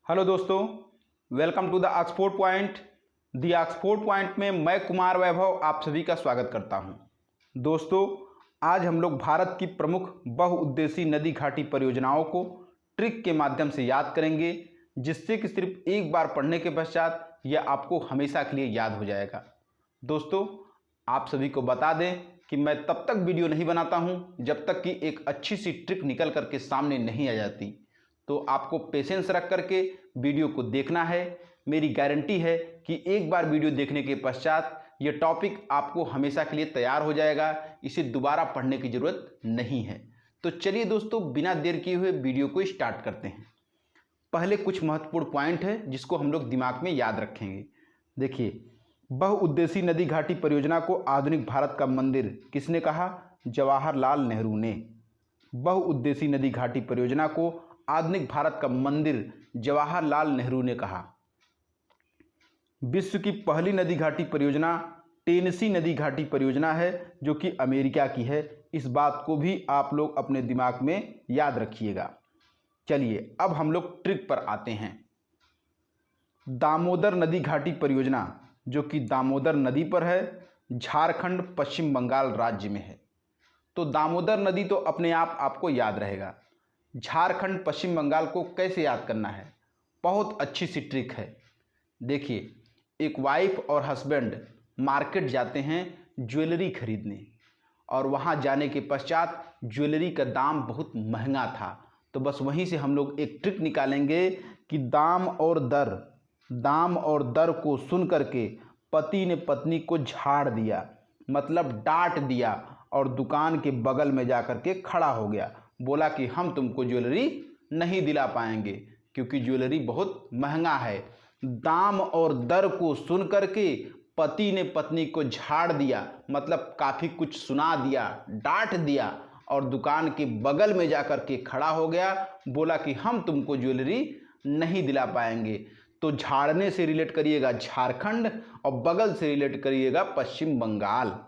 Hello दोस्तों, welcome to the Oxford point. The Oxford point में मैं कुमार वैभव आप सभी का स्वागत करता हूं। दोस्तों, आज हम लोग भारत की प्रमुख बहुउद्देशीय नदी घाटी परियोजनाओं को ट्रिक के माध्यम से याद करेंगे, जिससे कि सिर्फ एक बार पढ़ने के पश्चात यह आपको हमेशा के लिए याद हो जाएगा। दोस्तों, आप सभी को बता दें कि मैं तब तक वीडियो नहीं बनाता हूं जब तक कि एक अच्छी सी ट्रिक निकल करके सामने नहीं आ जाती। तो आपको पेशेंस रख करके वीडियो को देखना है। मेरी गारंटी है कि एक बार वीडियो देखने के पश्चात ये टॉपिक आपको हमेशा के लिए तैयार हो जाएगा, इसे दोबारा पढ़ने की ज़रूरत नहीं है। तो चलिए दोस्तों, बिना देर किए हुए वीडियो को स्टार्ट करते हैं। पहले कुछ महत्वपूर्ण पॉइंट है जिसको हम लोग दिमाग में याद रखेंगे। देखिए, बहुउद्देशीय नदी घाटी परियोजना को आधुनिक भारत का मंदिर किसने कहा? जवाहरलाल नेहरू ने। बहुउद्देशीय नदी घाटी परियोजना को आधुनिक भारत का मंदिर जवाहरलाल नेहरू ने कहा। विश्व की पहली नदी घाटी परियोजना टेनेसी नदी घाटी परियोजना है, जो कि अमेरिका की है। इस बात को भी आप लोग अपने दिमाग में याद रखिएगा। चलिए, अब हम लोग ट्रिक पर आते हैं। दामोदर नदी घाटी परियोजना, जो कि दामोदर नदी पर है, झारखंड पश्चिम बंगाल राज्य में है। तो दामोदर नदी तो अपने आप आपको याद रहेगा। झारखंड पश्चिम बंगाल को कैसे याद करना है? बहुत अच्छी सी ट्रिक है। देखिए, एक वाइफ और हस्बैंड मार्केट जाते हैं ज्वेलरी खरीदने, और वहाँ जाने के पश्चात ज्वेलरी का दाम बहुत महंगा था। तो बस वहीं से हम लोग एक ट्रिक निकालेंगे कि दाम और दर को सुन करके पति ने पत्नी को झाड़ दिया, मतलब डांट दिया, और दुकान के बगल में जा कर के खड़ा हो गया। बोला कि हम तुमको ज्वेलरी नहीं दिला पाएंगे क्योंकि ज्वेलरी बहुत महंगा है। दाम और दर को सुन करके पति ने पत्नी को झाड़ दिया, मतलब काफ़ी कुछ सुना दिया, डांट दिया, और दुकान के बगल में जा कर के खड़ा हो गया। बोला कि हम तुमको ज्वेलरी नहीं दिला पाएंगे। तो झाड़ने से रिलेट करिएगा झारखंड और बगल से रिलेट करिएगा पश्चिम बंगाल।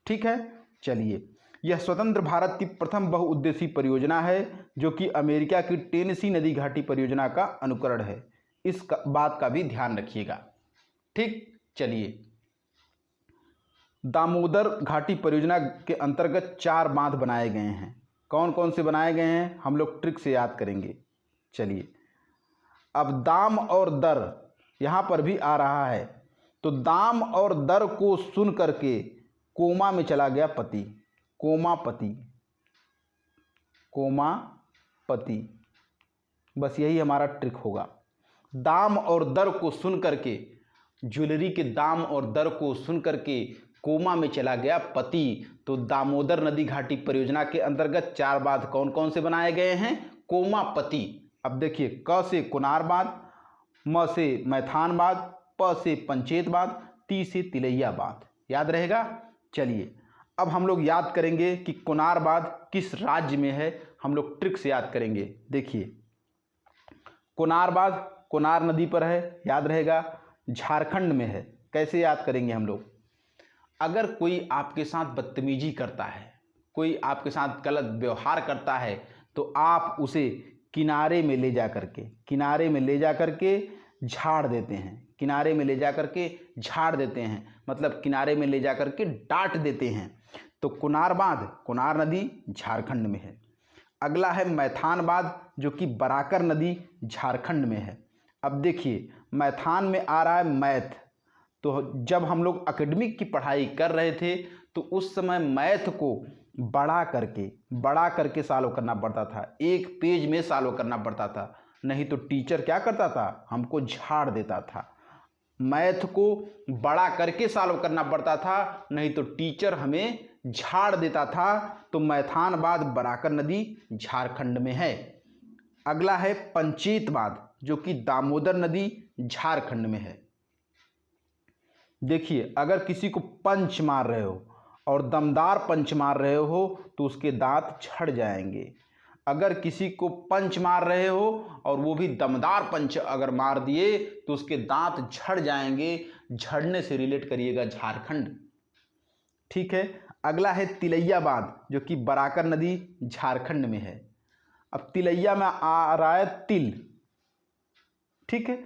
ठीक है। चलिए, यह स्वतंत्र भारत की प्रथम बहुउद्देशीय परियोजना है, जो कि अमेरिका की टेनेसी नदी घाटी परियोजना का अनुकरण है। इस बात का भी ध्यान रखिएगा। ठीक। चलिए, दामोदर घाटी परियोजना के अंतर्गत 4 बांध बनाए गए हैं। कौन कौन से बनाए गए हैं हम लोग ट्रिक से याद करेंगे। चलिए, अब दाम और दर यहाँ पर भी आ रहा है। तो दाम और दर को सुन करके कोमा में चला गया पति, कोमा पति। बस यही हमारा ट्रिक होगा। दाम और दर को सुन करके, ज्वेलरी के दाम और दर को सुन करके कोमा में चला गया पति। तो दामोदर नदी घाटी परियोजना के अंतर्गत 4 बांध कौन कौन से बनाए गए हैं? कोमा पति। अब देखिए, क से कोनार बांध, म से मैथान बांध, प से पंचेत बांध, ती से तिलैया बांध। याद रहेगा। चलिए, अब हम लोग याद करेंगे कि कोनार बांध किस राज्य में है। हम लोग ट्रिक से याद करेंगे। देखिए, कोनार बांध कोनार नदी पर है, याद रहेगा, झारखंड में है। कैसे याद करेंगे हम लोग? अगर कोई आपके साथ बदतमीजी करता है, कोई आपके साथ गलत व्यवहार करता है, तो आप उसे किनारे में ले जा करके झाड़ देते हैं। किनारे में ले जा करके झाड़ देते हैं, मतलब किनारे में ले जा करके डांट देते हैं। तो कोनार बांध कोनार नदी झारखंड में है। अगला है मैथान बांध, जो कि बराकर नदी झारखंड में है। अब देखिए, मैथान में आ रहा है मैथ। तो जब हम लोग एकेडमिक की पढ़ाई कर रहे थे, तो उस समय मैथ को बड़ा करके सॉल्व करना पड़ता था। एक पेज में सॉल्व करना पड़ता था, नहीं तो टीचर क्या करता था? हमको झाड़ देता था। मैथ को बड़ा करके सॉल्व करना पड़ता था, नहीं तो टीचर हमें झाड़ देता था। तो मैथान बांध बराकर नदी झारखंड में है। अगला है पंचेत बांध, जो कि दामोदर नदी झारखंड में है। देखिए, अगर किसी को पंच मार रहे हो और दमदार पंच मार रहे हो तो उसके दांत झड़ जाएंगे। अगर किसी को पंच मार रहे हो और वो भी दमदार पंच अगर मार दिए तो उसके दांत झड़ जाएंगे। झड़ने से रिलेट करिएगा झारखंड। ठीक है। अगला है तिलैया बांध, जो कि बराकर नदी झारखंड में है। अब तिलैया में आ रहा है तिल। ठीक है।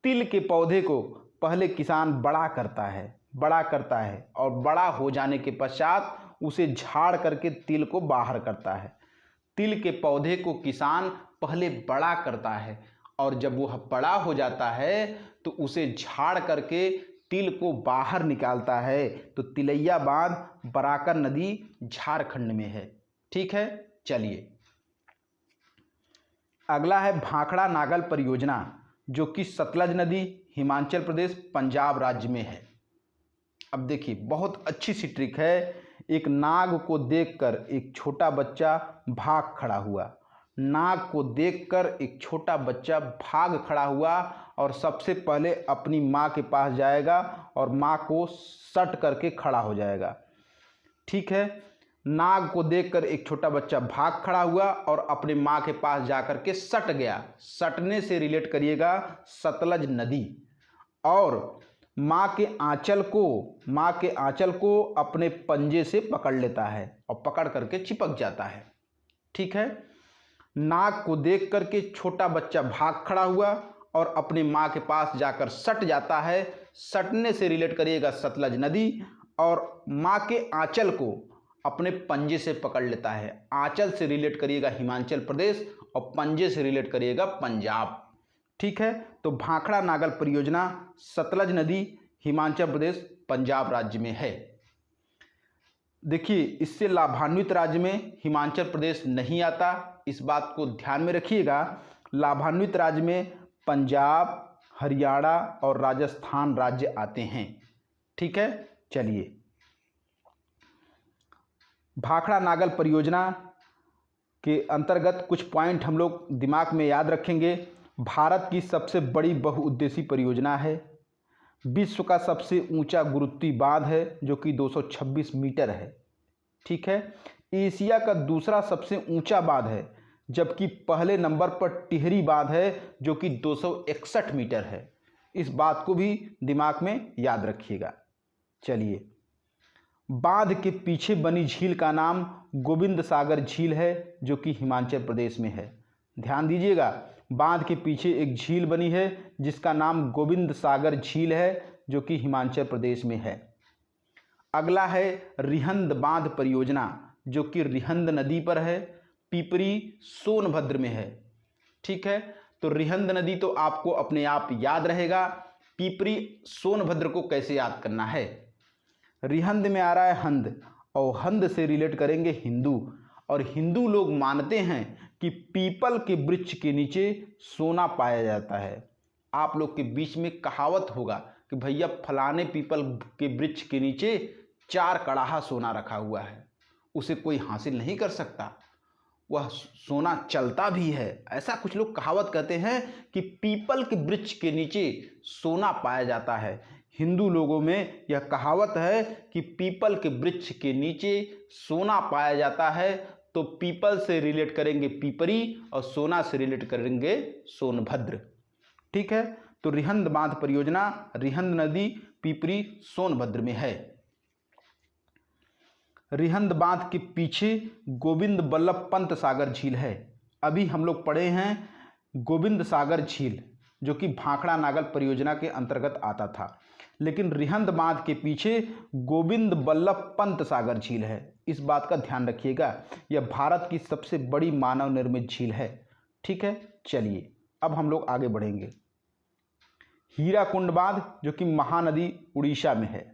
तिल के पौधे को पहले किसान बड़ा करता है और बड़ा हो जाने के पश्चात उसे झाड़ करके तिल को बाहर करता है। तिल के पौधे को किसान पहले बड़ा करता है और जब वह बड़ा हो जाता है तो उसे झाड़ करके तिल को बाहर निकालता है। तो तिलैया बांध बराकर नदी झारखंड में है। ठीक है, चलिए अगला है भाखड़ा नागल परियोजना, जो कि सतलज नदी, हिमाचल प्रदेश, पंजाब राज्य में है। अब देखिए बहुत अच्छी सी ट्रिक है। एक नाग को देखकर एक छोटा बच्चा भाग खड़ा हुआ। नाग को देखकर एक छोटा बच्चा भाग खड़ा हुआ और सबसे पहले अपनी माँ के पास जाएगा और माँ को सट करके खड़ा हो जाएगा। ठीक है, नाग को देखकर एक छोटा बच्चा भाग खड़ा हुआ और अपने माँ के पास जाकर के सट गया। सटने से रिलेट करिएगा सतलज नदी, और माँ के आंचल को अपने पंजे से पकड़ लेता है और पकड़ करके चिपक जाता है। ठीक है, नाग को देख करके छोटा बच्चा भाग खड़ा हुआ और अपनी माँ के पास जाकर सट जाता है। सटने से रिलेट करिएगा सतलज नदी, और माँ के आंचल को अपने पंजे से पकड़ लेता है। आंचल से रिलेट करिएगा हिमाचल प्रदेश और पंजे से रिलेट करिएगा पंजाब। ठीक है, तो भाखड़ा नागल परियोजना सतलज नदी, हिमाचल प्रदेश, पंजाब राज्य में है। देखिए इससे लाभान्वित राज्य में हिमाचल प्रदेश नहीं आता, इस बात को ध्यान में रखिएगा। लाभान्वित राज्य में पंजाब, हरियाणा और राजस्थान राज्य आते हैं। ठीक है, चलिए भाखड़ा नागल परियोजना के अंतर्गत कुछ पॉइंट हम लोग दिमाग में याद रखेंगे। भारत की सबसे बड़ी बहुउद्देशीय परियोजना है। विश्व का सबसे ऊंचा गुरुत्वीय बांध है जो कि 226 मीटर है। ठीक है, एशिया का दूसरा सबसे ऊंचा बांध है, जबकि पहले नंबर पर टिहरी बांध है जो कि 261 मीटर है। इस बात को भी दिमाग में याद रखिएगा। चलिए, बांध के पीछे बनी झील का नाम गोविंद सागर झील है जो कि हिमाचल प्रदेश में है। ध्यान दीजिएगा, बांध के पीछे एक झील बनी है जिसका नाम गोविंद सागर झील है जो कि हिमाचल प्रदेश में है। अगला है रिहंद बांध परियोजना जो कि रिहंद नदी पर है, पिपरी सोनभद्र में है। ठीक है, तो रिहंद नदी तो आपको अपने आप याद रहेगा। पिपरी सोनभद्र को कैसे याद करना है? रिहंद में आ रहा है हंद, और हंद से रिलेट करेंगे हिंदू, और हिंदू लोग मानते हैं कि पीपल के वृक्ष के नीचे सोना पाया जाता है। आप लोग के बीच में कहावत होगा कि भैया फलाने पीपल के वृक्ष के नीचे 4 कड़ाहा सोना रखा हुआ है, उसे कोई हासिल नहीं कर सकता, वह सोना चलता भी है। ऐसा कुछ लोग कहावत कहते हैं कि पीपल के वृक्ष के नीचे सोना पाया जाता है। हिंदू लोगों में यह कहावत है कि पीपल के वृक्ष के नीचे सोना पाया जाता है, तो पीपल से रिलेट करेंगे पिपरी और सोना से रिलेट करेंगे सोनभद्र। ठीक है, तो रिहंद बांध परियोजना रिहंद नदी, पिपरी, सोनभद्र में है। रिहंद बांध के पीछे गोविंद बल्लभ पंत सागर झील है। अभी हम लोग पढ़े हैं गोविंद सागर झील जो कि भाखड़ा नागल परियोजना के अंतर्गत आता था, लेकिन रिहंद बांध के पीछे गोविंद बल्लभ पंत सागर झील है। इस बात का ध्यान रखिएगा, यह भारत की सबसे बड़ी मानव निर्मित झील है। ठीक है, चलिए अब हम लोग आगे बढ़ेंगे। हीराकुंड बांध जो कि महानदी उड़ीसा में है।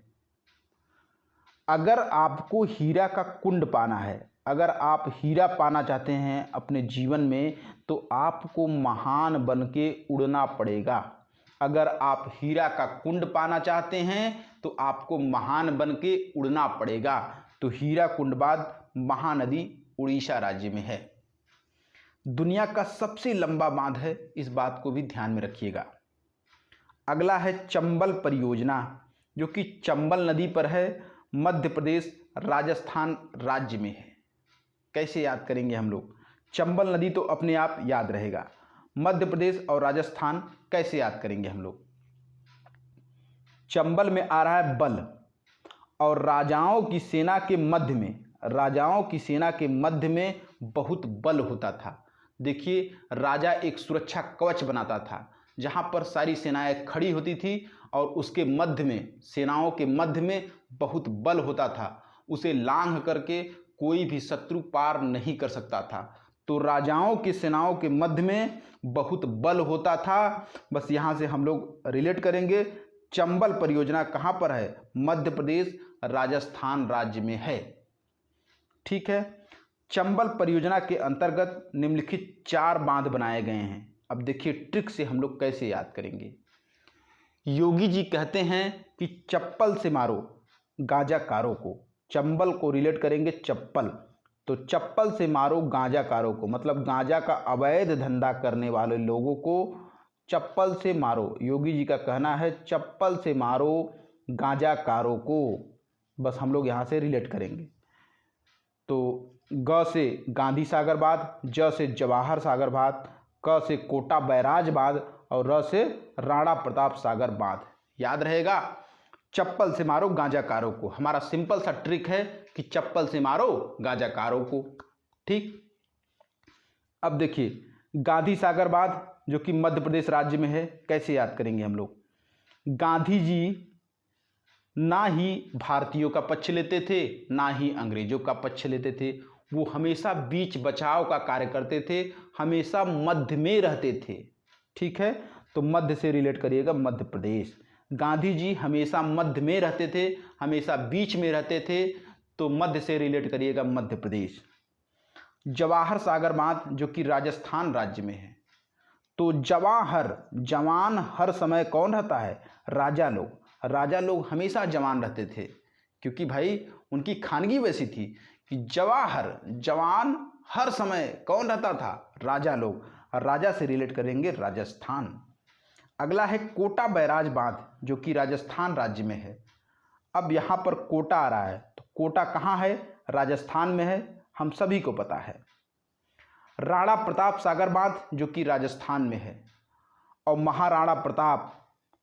अगर आपको हीरा का कुंड पाना है, अगर आप हीरा पाना चाहते हैं अपने जीवन में, तो आपको महान बन के उड़ना पड़ेगा। अगर आप हीरा का कुंड पाना चाहते हैं तो आपको महान बन के उड़ना पड़ेगा। तो हीरा कुंड बांध महानदी उड़ीसा राज्य में है। दुनिया का सबसे लंबा बांध है, इस बात को भी ध्यान में रखिएगा। अगला है चंबल परियोजना जो कि चंबल नदी पर है, मध्य प्रदेश राजस्थान राज्य में है। कैसे याद करेंगे हम लोग? चंबल नदी तो अपने आप याद रहेगा, मध्य प्रदेश और राजस्थान कैसे याद करेंगे हम लोग? चंबल में आ रहा है बल, और राजाओं की सेना के मध्य में बहुत बल होता था। देखिए, राजा एक सुरक्षा कवच बनाता था जहाँ पर सारी सेनाएं खड़ी होती थी और उसके मध्य में, सेनाओं के मध्य में बहुत बल होता था, उसे लांघ करके कोई भी शत्रु पार नहीं कर सकता था। तो राजाओं की सेनाओं के मध्य में बहुत बल होता था। बस यहाँ से हम लोग रिलेट करेंगे। चंबल परियोजना कहाँ पर है? मध्य प्रदेश राजस्थान राज्य में है। ठीक है। चंबल परियोजना के अंतर्गत निम्नलिखित 4 बांध बनाए गए हैं। अब देखिए ट्रिक से हम लोग कैसे याद करेंगे। योगी जी कहते हैं कि चप्पल से मारो गांजाकारों को। चंबल को रिलेट करेंगे चप्पल, तो चप्पल से मारो गांजाकारों को, मतलब गांजा का अवैध धंधा करने वाले लोगों को चप्पल से मारो। योगी जी का कहना है चप्पल से मारो गांजाकारों को। बस हम लोग यहाँ से रिलेट करेंगे। तो ग से गांधी सागर बांध, ज से जवाहर सागर बांध, क से कोटा बैराज बांध और र से राणा प्रताप सागर बांध। याद रहेगा, चप्पल से मारो गांजाकारों को। हमारा सिंपल सा ट्रिक है कि चप्पल से मारो गांजाकारों को। ठीक। अब देखिए गांधी सागर बांध जो कि मध्य प्रदेश राज्य में है, कैसे याद करेंगे हम लोग। गांधी जी ना ही भारतीयों का पक्ष लेते थे, ना ही अंग्रेजों का पक्ष लेते थे। वो हमेशा बीच बचाव का कार्य करते थे, हमेशा मध्य में रहते थे। ठीक है। तो मध्य से रिलेट करिएगा मध्य प्रदेश। गांधी जी हमेशा मध्य में रहते थे, हमेशा बीच में रहते थे, तो मध्य से रिलेट करिएगा मध्य प्रदेश। जवाहर सागर बांध जो कि राजस्थान राज्य में है, तो जवाहर, जवान हर समय कौन रहता है? राजा लोग। राजा लोग हमेशा जवान रहते थे, क्योंकि भाई उनकी खानगी वैसी थी कि जवाहर, जवान हर समय कौन रहता था? राजा लोग। और राजा से रिलेट करेंगे राजस्थान। अगला है कोटा बैराज बांध जो कि राजस्थान राज्य में है। अब यहाँ पर कोटा आ रहा है, तो कोटा कहाँ है? राजस्थान में है, हम सभी को पता है। राणा प्रताप सागर बांध जो कि राजस्थान में है। और महाराणा प्रताप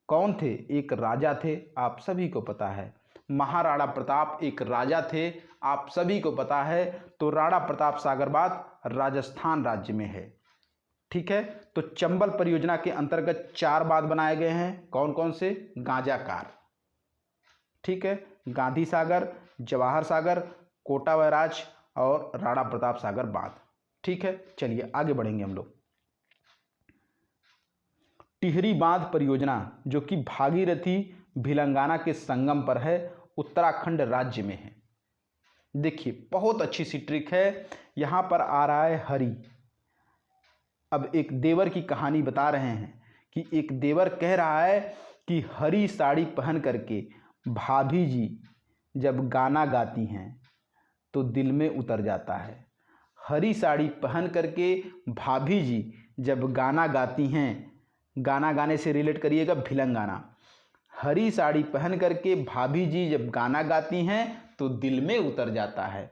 कौन थे? एक राजा थे, आप सभी को पता है। महाराणा प्रताप एक राजा थे, आप सभी को पता है। तो राणा प्रताप सागर बांध राजस्थान राज्य में है। ठीक है। तो चंबल परियोजना के अंतर्गत 4 बांध बनाए गए हैं। कौन कौन से? गांजाकार। ठीक है। गांधी सागर, जवाहर सागर, कोटा बैराज और राणा प्रताप सागर बांध। ठीक है। चलिए आगे बढ़ेंगे हम लोग। टिहरी बांध परियोजना जो कि भागीरथी भिलंगाना के संगम पर है, उत्तराखंड राज्य में है। देखिए बहुत अच्छी सी ट्रिक है। यहाँ पर आ रहा है हरी। अब एक देवर की कहानी बता रहे हैं कि एक देवर कह रहा है कि हरी साड़ी पहन करके भाभी जी जब गाना गाती हैं तो दिल में उतर जाता है। हरी साड़ी पहन करके भाभी जी जब गाना गाती हैं, गाना गाने से रिलेट करिएगा भिलंगाना। हरी साड़ी पहन करके भाभी जी जब गाना गाती हैं तो दिल में उतर जाता है।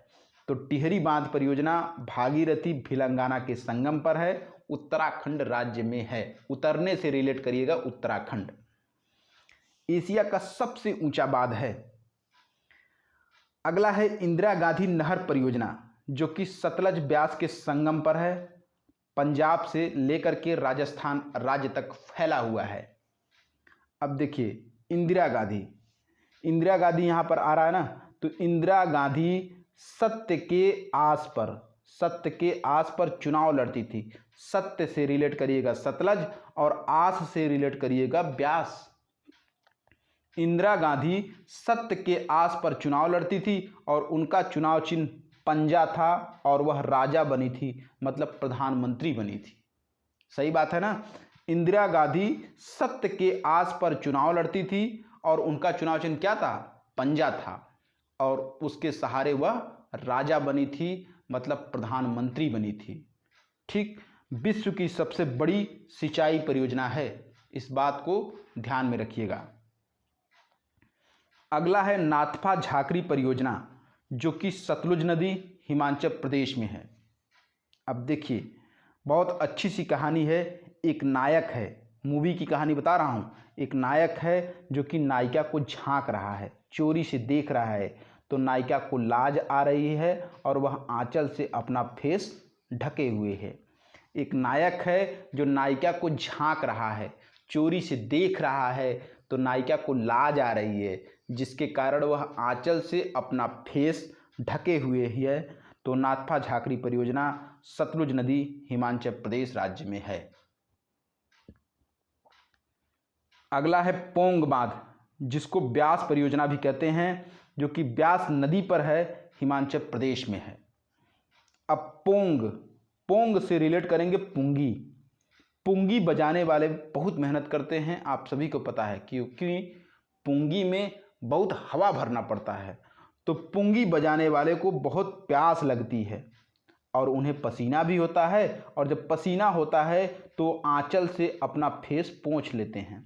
तो टिहरी बांध परियोजना भागीरथी भिलंगाना के संगम पर है, उत्तराखंड राज्य में है। उतरने से रिलेट करिएगा उत्तराखंड। एशिया का सबसे ऊंचा बांध है। अगला है इंदिरा गांधी नहर परियोजना जो कि सतलज ब्यास के संगम पर है, पंजाब से लेकर के राजस्थान राज्य तक फैला हुआ है। अब देखिए इंदिरा गांधी, इंदिरा गांधी यहाँ पर आ रहा है ना, तो इंदिरा गांधी सत्य के आस पर, सत्य के आस पर चुनाव लड़ती थी। सत्य से रिलेट करिएगा सतलज और आस से रिलेट करिएगा ब्यास। इंदिरा गांधी सत्य के आस पर चुनाव लड़ती थी और उनका चुनाव चिन्ह पंजा था और वह राजा बनी थी, मतलब प्रधानमंत्री बनी थी। सही बात है ना। इंदिरा गांधी सत्य के आस पर चुनाव लड़ती थी और उनका चुनाव चिन्ह क्या था? पंजा था, और उसके सहारे वह राजा बनी थी, मतलब प्रधानमंत्री बनी थी। ठीक। विश्व की सबसे बड़ी सिंचाई परियोजना है, इस बात को ध्यान में रखिएगा। अगला है नाथपा झाकरी परियोजना जो कि सतलुज नदी हिमाचल प्रदेश में है। अब देखिए बहुत अच्छी सी कहानी है। एक नायक है, मूवी की कहानी बता रहा हूँ। एक नायक है जो कि नायिका को झांक रहा है, चोरी से देख रहा है, तो नायिका को लाज आ रही है और वह आंचल से अपना फेस ढके हुए है। एक नायक है जो नायिका को झांक रहा है, चोरी से देख रहा है, तो नायिका को लाज आ रही है, जिसके कारण वह आंचल से अपना फेस ढके हुए ही है। तो नाथपा झाकरी परियोजना सतलुज नदी हिमाचल प्रदेश राज्य में है। अगला है पोंग बांध, जिसको ब्यास परियोजना भी कहते हैं, जो कि ब्यास नदी पर है, हिमाचल प्रदेश में है। अब पोंग से रिलेट करेंगे पुंगी। पुंगी बजाने वाले बहुत मेहनत करते हैं, आप सभी को पता है, क्योंकि पुंगी में बहुत हवा भरना पड़ता है। तो पुंगी बजाने वाले को बहुत प्यास लगती है और उन्हें पसीना भी होता है, और जब पसीना होता है तो आंचल से अपना फेस पोंछ लेते हैं।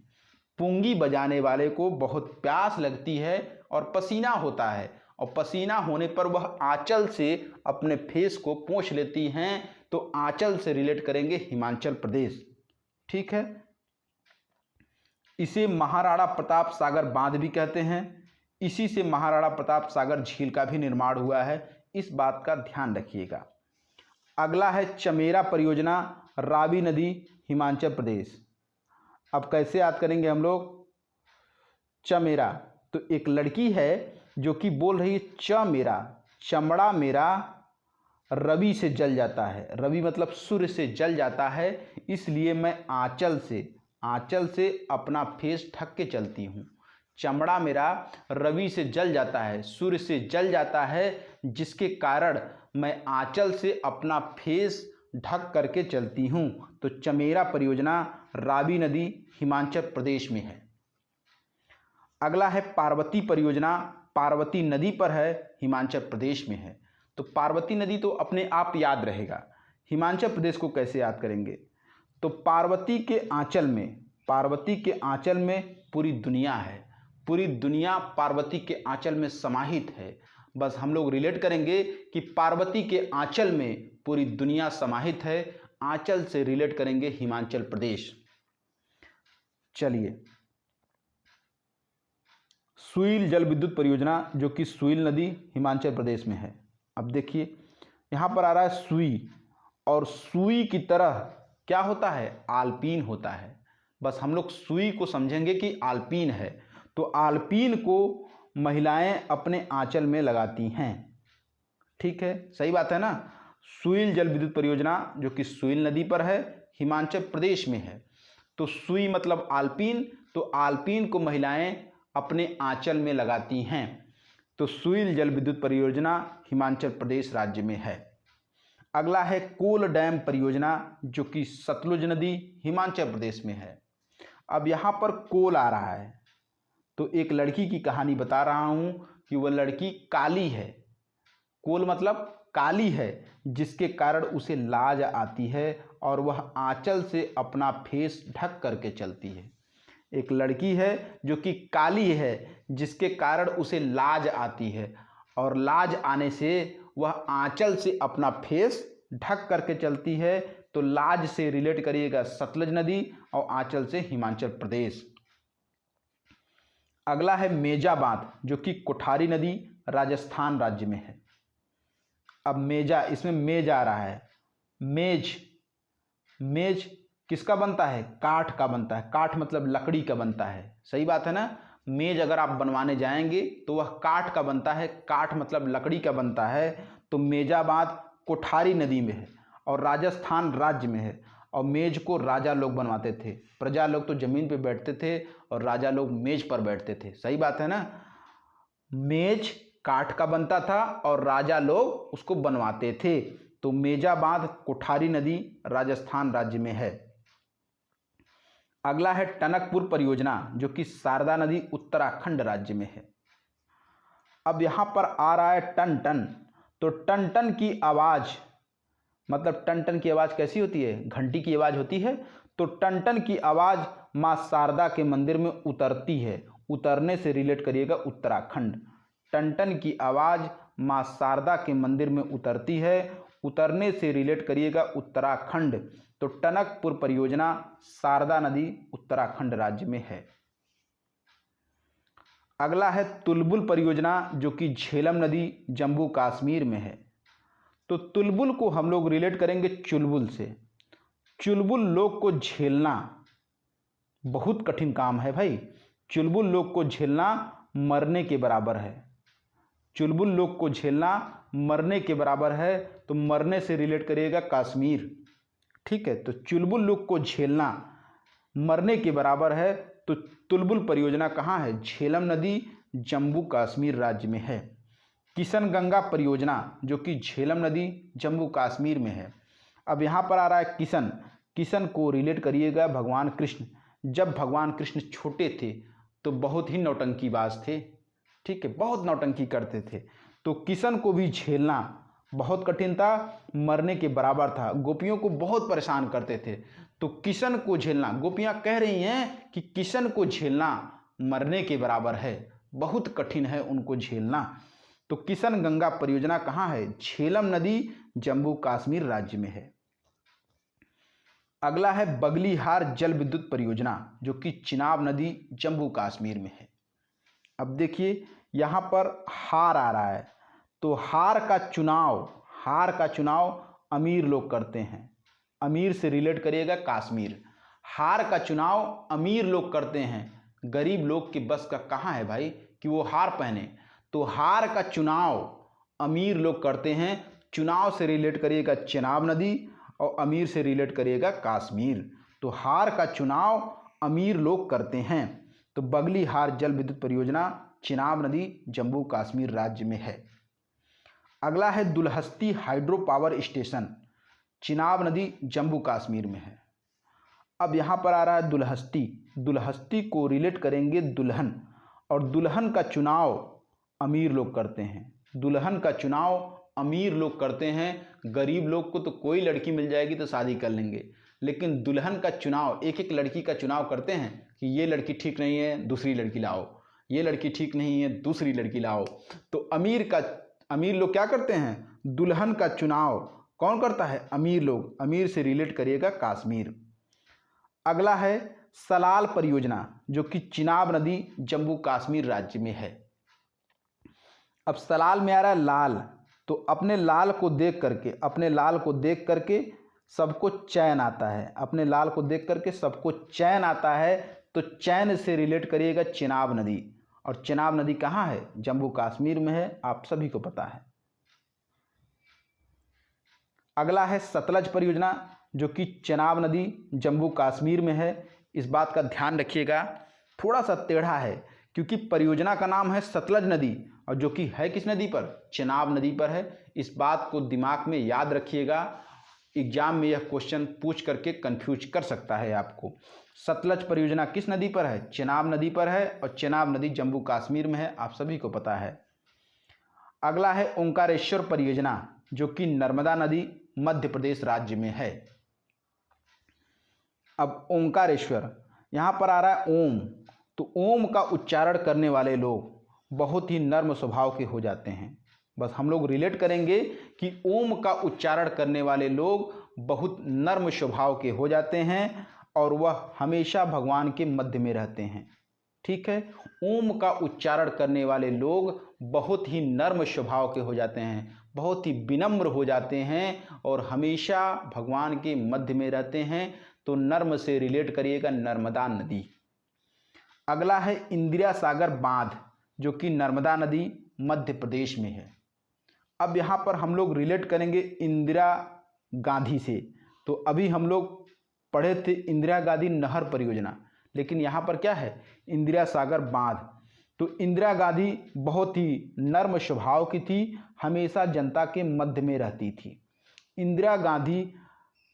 पुंगी बजाने वाले को बहुत प्यास लगती है और पसीना होता है, और पसीना होने पर वह आंचल से अपने फेस को पोंछ लेती हैं। तो आंचल से रिलेट करेंगे हिमाचल प्रदेश। ठीक है। इसे महाराणा प्रताप सागर बांध भी कहते हैं। इसी से महाराणा प्रताप सागर झील का भी निर्माण हुआ है, इस बात का ध्यान रखिएगा। अगला है चमेरा परियोजना, रावी नदी हिमाचल प्रदेश। अब कैसे याद करेंगे हम लोग चमेरा? तो एक लड़की है जो कि बोल रही है च मेरा, चमड़ा मेरा रवि से जल जाता है। रवि मतलब सूर्य से जल जाता है, इसलिए मैं आंचल से अपना फेस ढक के चलती हूँ। चमड़ा मेरा रवि से जल जाता है, सूर्य से जल जाता है, जिसके कारण मैं आंचल से अपना फेस ढक करके चलती हूँ। तो चमेरा परियोजना रावी नदी हिमाचल प्रदेश में है। अगला है पार्वती परियोजना, पार्वती नदी पर है, हिमाचल प्रदेश में है। तो पार्वती नदी तो अपने आप याद रहेगा, हिमाचल प्रदेश को कैसे याद करेंगे? तो पार्वती के आंचल में पूरी दुनिया है, पूरी दुनिया पार्वती के आंचल में समाहित है। बस हम लोग रिलेट करेंगे कि पार्वती के आंचल में पूरी दुनिया समाहित है, आंचल से रिलेट करेंगे हिमाचल प्रदेश। चलिए, सुईल जल विद्युत परियोजना, जो कि सुईल नदी हिमाचल प्रदेश में है। अब देखिए यहाँ पर आ रहा है सुई, और सुई की तरह क्या होता है? आल्पीन होता है। बस हम लोग सुई को समझेंगे कि आल्पीन है। तो आल्पीन को महिलाएं अपने आंचल में लगाती हैं। ठीक है, सही बात है ना। सुईल जल विद्युत परियोजना जो कि सुईल नदी पर है, हिमाचल प्रदेश में है। तो सुई मतलब आल्पीन, तो आल्पीन को महिलाएं अपने आंचल में लगाती हैं। तो सुईल जल विद्युत परियोजना हिमाचल प्रदेश राज्य में है। अगला है कोल डैम परियोजना, जो कि सतलुज नदी हिमाचल प्रदेश में है। अब यहाँ पर कोल आ रहा है, तो एक लड़की की कहानी बता रहा हूँ कि वह लड़की काली है। कोल मतलब काली है, जिसके कारण उसे लाज आती है और वह आंचल से अपना फेस ढक करके चलती है। एक लड़की है जो कि काली है, जिसके कारण उसे लाज आती है, और लाज आने से वह आंचल से अपना फेस ढक करके चलती है। तो लाज से रिलेट करिएगा सतलुज नदी, और आंचल से हिमाचल प्रदेश। अगला है मेजा बांध, जो कि कोठारी नदी राजस्थान राज्य में है। अब मेजा, इसमें मेज आ रहा है। मेज किसका बनता है? काठ का बनता है। काठ मतलब लकड़ी का बनता है, सही बात है ना। मेज अगर आप बनवाने जाएंगे तो वह काठ का बनता है, काठ मतलब लकड़ी का बनता है। तो मेजा बांध कोठारी नदी में है और राजस्थान राज्य में है। और मेज को राजा लोग बनवाते थे, प्रजा लोग तो जमीन पे बैठते थे और राजा लोग मेज पर बैठते थे, सही बात है ना। मेज काठ का बनता था और राजा लोग उसको बनवाते थे। तो मेजा बांध कोठारी नदी राजस्थान राज्य में है। अगला है टनकपुर परियोजना, जो कि शारदा नदी उत्तराखंड राज्य में है। अब यहाँ पर आ रहा है टन टन। तो टन टन की आवाज़ मतलब टन टन की आवाज़ कैसी होती है? घंटी की आवाज़ होती है। तो टन टन की आवाज़ माँ शारदा के मंदिर में उतरती है। उतरने से रिलेट करिएगा उत्तराखंड। टन टन की आवाज़ माँ शारदा के मंदिर में उतरती है, उतरने से रिलेट करिएगा उत्तराखंड। तो टनकपुर परियोजना शारदा नदी उत्तराखंड राज्य में है। अगला है तुलबुल परियोजना, जो कि झेलम नदी जम्मू कश्मीर में है। तो तुलबुल को हम लोग रिलेट करेंगे चुलबुल से। चुलबुल लोग को झेलना बहुत कठिन काम है भाई। चुलबुल लोग को झेलना मरने के बराबर है। चुलबुल लोग को झेलना मरने के बराबर है, तो मरने से रिलेट करिएगा कश्मीर। ठीक है, तो चुलबुल लोग को झेलना मरने के बराबर है, तो तुलबुल परियोजना कहाँ है? झेलम नदी जम्मू कश्मीर राज्य में है। किशन गंगा परियोजना जो कि झेलम नदी जम्मू कश्मीर में है। अब यहाँ पर आ रहा है किशन। किशन को रिलेट करिएगा भगवान कृष्ण। जब भगवान कृष्ण छोटे थे तो बहुत ही नौटंकीबाज थे। ठीक है, बहुत नौटंकी करते थे, तो किशन को भी झेलना बहुत कठिन था, मरने के बराबर था। गोपियों को बहुत परेशान करते थे, तो किशन को झेलना, गोपियाँ कह रही हैं कि किशन को झेलना मरने के बराबर है, बहुत कठिन है उनको झेलना। तो किशन गंगा परियोजना कहाँ है? झेलम नदी जम्मू कश्मीर राज्य में है। अगला है बगलीहार जल विद्युत परियोजना जो कि चिनाब नदी जम्मू कश्मीर में है। अब देखिए यहाँ पर हार आ रहा है, तो हार का चुनाव अमीर लोग करते हैं। अमीर से रिलेट करिएगा कश्मीर। हार का चुनाव अमीर लोग करते हैं, गरीब लोग के बस का कहाँ है भाई कि वो हार पहने। तो हार का चुनाव अमीर लोग करते हैं। चुनाव से रिलेट करिएगा चिनाब नदी और अमीर से रिलेट करिएगा कश्मीर। तो हार का चुनाव अमीर लोग करते हैं। तो बगलीहार जल विद्युत परियोजना चिनाब नदी जम्मू कश्मीर राज्य में है। अगला है Dulhasti hydro power station, Chenab नदी जम्मू कश्मीर में है। अब यहाँ पर आ रहा है दुलहस्ती। दुलहस्ती को रिलेट करेंगे दुल्हन, और दुल्हन का चुनाव अमीर लोग करते हैं। दुल्हन का चुनाव अमीर लोग करते हैं। गरीब लोग को तो कोई लड़की मिल जाएगी तो शादी कर लेंगे, लेकिन दुल्हन का चुनाव एक एक लड़की का चुनाव करते हैं कि ये लड़की ठीक नहीं है दूसरी लड़की लाओ, ये लड़की ठीक नहीं है दूसरी लड़की लाओ। तो अमीर लोग क्या करते हैं? दुल्हन का चुनाव कौन करता है? अमीर लोग। अमीर से रिलेट करिएगा कश्मीर। अगला है सलाल परियोजना जो कि चिनाब नदी जम्मू कश्मीर राज्य में है। अब सलाल में आ रहा है लाल, तो अपने लाल को देख करके सबको चैन आता है। अपने लाल को देख करके सबको चैन आता है, तो चैन से रिलेट करिएगा चिनाब नदी, और चिनाब नदी कहाँ है? जम्मू कश्मीर में है, आप सभी को पता है। अगला है सतलज परियोजना जो कि चिनाब नदी जम्मू कश्मीर में है। इस बात का ध्यान रखिएगा, थोड़ा सा टेढ़ा है क्योंकि परियोजना का नाम है सतलज नदी और जो कि है किस नदी पर? चिनाब नदी पर है। इस बात को दिमाग में याद रखिएगा, एग्जाम में यह क्वेश्चन पूछ करके कंफ्यूज कर सकता है आपको। सतलज परियोजना किस नदी पर है? चिनाब नदी पर है, और चिनाब नदी जम्मू कश्मीर में है, आप सभी को पता है। अगला है ओंकारेश्वर परियोजना जो कि नर्मदा नदी मध्य प्रदेश राज्य में है। अब ओंकारेश्वर, यहाँ पर आ रहा है ओम, तो ओम का उच्चारण करने वाले लोग बहुत ही नर्म स्वभाव के हो जाते हैं। बस हम लोग रिलेट करेंगे कि ओम का उच्चारण करने वाले लोग बहुत नर्म स्वभाव के हो जाते हैं और वह हमेशा भगवान के मध्य में रहते हैं। ठीक है, ओम का उच्चारण करने वाले लोग बहुत ही नर्म स्वभाव के हो जाते हैं, बहुत ही विनम्र हो जाते हैं और हमेशा भगवान के मध्य में रहते हैं। तो नर्म से रिलेट करिएगा नर्मदा नदी। अगला है इंदिरा सागर बांध जो कि नर्मदा नदी मध्य प्रदेश में है। अब यहाँ पर हम लोग रिलेट करेंगे इंदिरा गांधी से। तो अभी हम लोग पढ़े थे इंदिरा गांधी नहर परियोजना, लेकिन यहाँ पर क्या है? इंदिरा सागर बांध। तो इंदिरा गांधी बहुत ही नर्म स्वभाव की थी, हमेशा जनता के मध्य में रहती थी। इंदिरा गांधी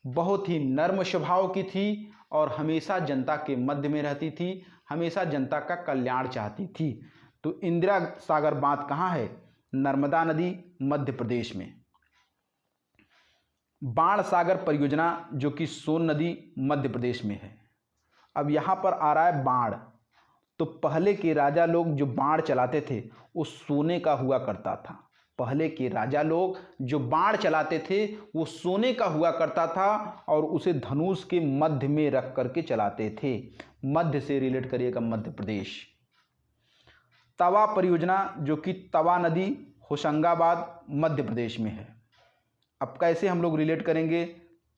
बहुत ही नर्म स्वभाव की थी और हमेशा जनता के मध्य में रहती थी, हमेशा जनता का कल्याण चाहती थी। तो इंदिरा सागर बांध कहाँ है? नर्मदा नदी मध्य प्रदेश में। बाण सागर परियोजना जो कि सोन नदी मध्य प्रदेश में है। अब यहाँ पर आ रहा है बाण, तो पहले के राजा लोग जो बाण चलाते थे वो सोने का हुआ करता था। पहले के राजा लोग जो बाण चलाते थे वो सोने का हुआ करता था और उसे धनुष के मध्य में रख करके चलाते थे। मध्य से रिलेट करिएगा मध्य प्रदेश। तवा परियोजना जो कि तवा नदी होशंगाबाद मध्य प्रदेश में है। अब कैसे हम लोग रिलेट करेंगे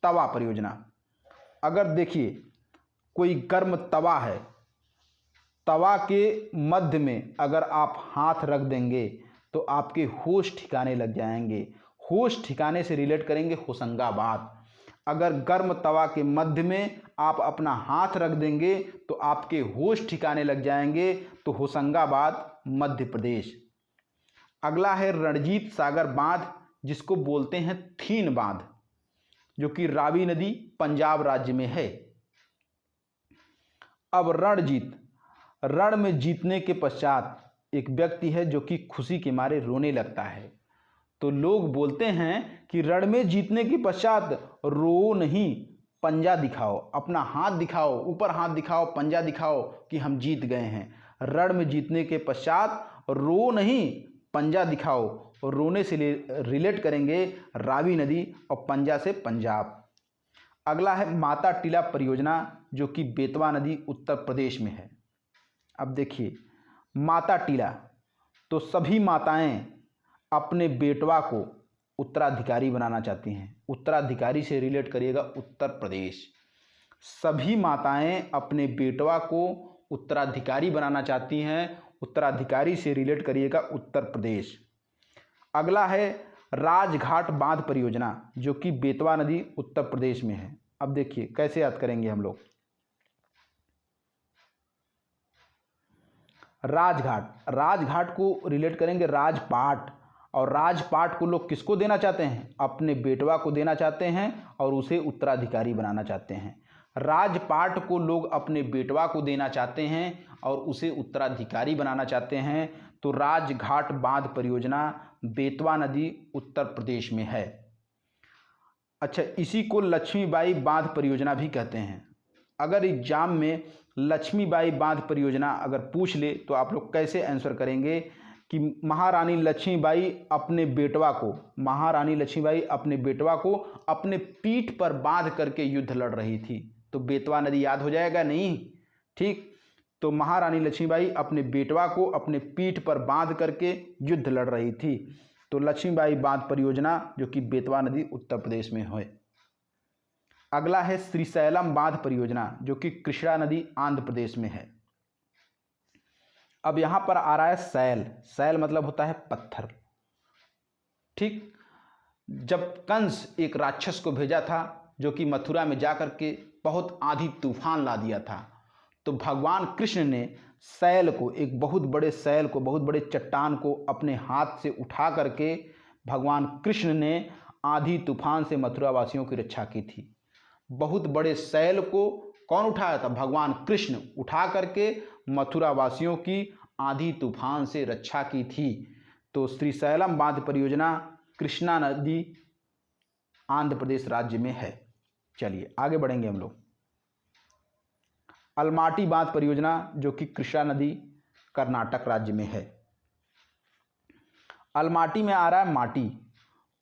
तवा परियोजना? अगर देखिए कोई गर्म तवा है, तवा के मध्य में अगर आप हाथ रख देंगे तो आपके होश ठिकाने लग जाएंगे। होश ठिकाने से रिलेट करेंगे होशंगाबाद। अगर गर्म तवा के मध्य में आप अपना हाथ रख देंगे तो आपके होश ठिकाने लग जाएंगे, तो होशंगाबाद मध्य प्रदेश। अगला है रणजीत सागर बांध, जिसको बोलते हैं थीन बांध, जो कि रावी नदी पंजाब राज्य में है। अब रण में जीतने के पश्चात एक व्यक्ति है जो कि खुशी के मारे रोने लगता है। तो लोग बोलते हैं कि रण में जीतने के पश्चात रो नहीं, पंजा दिखाओ, अपना हाथ दिखाओ, ऊपर हाथ दिखाओ, पंजा दिखाओ कि हम जीत गए हैं। रण में जीतने के पश्चात रो नहीं, पंजा दिखाओ। और रोने से रिलेट करेंगे रावी नदी और पंजा से पंजाब। अगला है माता टीला परियोजना, जो कि बेतवा नदी उत्तर प्रदेश में है। अब देखिए माता टीला, तो सभी माताएं अपने बेटवा को उत्तराधिकारी बनाना चाहती हैं। उत्तराधिकारी से रिलेट करिएगा उत्तर प्रदेश। सभी माताएं अपने बेटवा को उत्तराधिकारी बनाना चाहती हैं। उत्तराधिकारी से रिलेट करिएगा उत्तर प्रदेश। अगला है राजघाट बांध परियोजना, जो कि बेतवा नदी उत्तर प्रदेश में है। अब देखिए कैसे याद करेंगे हम लोग। राजघाट को रिलेट करेंगे राजपाट, और राजपाट को लोग किसको देना चाहते हैं? अपने बेटवा को देना चाहते हैं और उसे उत्तराधिकारी बनाना चाहते हैं। राजपाट को लोग अपने बेटवा को देना चाहते हैं और उसे उत्तराधिकारी बनाना चाहते हैं। तो राजघाट बांध परियोजना बेतवा नदी उत्तर प्रदेश में है। अच्छा, इसी को लक्ष्मीबाई बांध परियोजना भी कहते हैं। अगर एग्जाम में लक्ष्मीबाई बांध परियोजना अगर पूछ ले तो आप लोग कैसे आंसर करेंगे कि महारानी लक्ष्मीबाई अपने बेटवा को अपने पीठ पर बांध करके युद्ध लड़ रही थी। तो बेतवा नदी याद हो जाएगा नहीं? ठीक, तो महारानी लक्ष्मीबाई अपने बेटवा को अपने पीठ पर बांध करके युद्ध लड़ रही थी। तो लक्ष्मीबाई बांध परियोजना जो कि बेतवा नदी उत्तर प्रदेश में है। अगला है श्रीशैलम बांध परियोजना, जो कि कृष्णा नदी आंध्र प्रदेश में है। अब यहाँ पर आ रहा है सैल मतलब होता है पत्थर। ठीक, जब कंस एक राक्षस को भेजा था जो कि मथुरा में जाकर के बहुत आंधी तूफान ला दिया था, तो भगवान कृष्ण ने सैल को, एक बहुत बड़े चट्टान को अपने हाथ से उठा करके भगवान कृष्ण ने आंधी तूफान से मथुरा वासियों की रक्षा की थी। बहुत बड़े सैल को कौन उठाया था? भगवान कृष्ण उठा करके मथुरा वासियों की आंधी तूफान से रक्षा की थी। तो श्रीशैलम बांध परियोजना कृष्णा नदी आंध्र प्रदेश राज्य में है। चलिए आगे बढ़ेंगे हम लोग। अलमाटी बांध परियोजना जो कि कृष्णा नदी कर्नाटक राज्य में है। अलमाटी में आ रहा है माटी।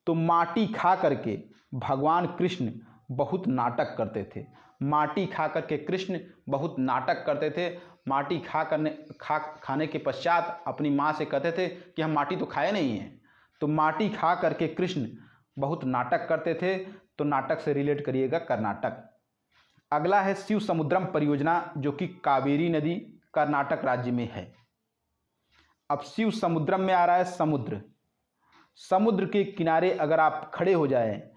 तो माटी खा करके भगवान कृष्ण बहुत नाटक करते थे। माटी खा करके कृष्ण बहुत नाटक करते थे। माटी खाने के पश्चात अपनी माँ से कहते थे कि हम माटी तो खाए नहीं हैं। तो माटी खा करके कृष्ण बहुत नाटक करते थे। तो नाटक से रिलेट करिएगा कर्नाटक। अगला है शिव समुद्रम परियोजना जो कि कावेरी नदी कर्नाटक राज्य में है। अब शिव समुद्रम में आ रहा है समुद्र। समुद्र के किनारे अगर आप खड़े हो जाए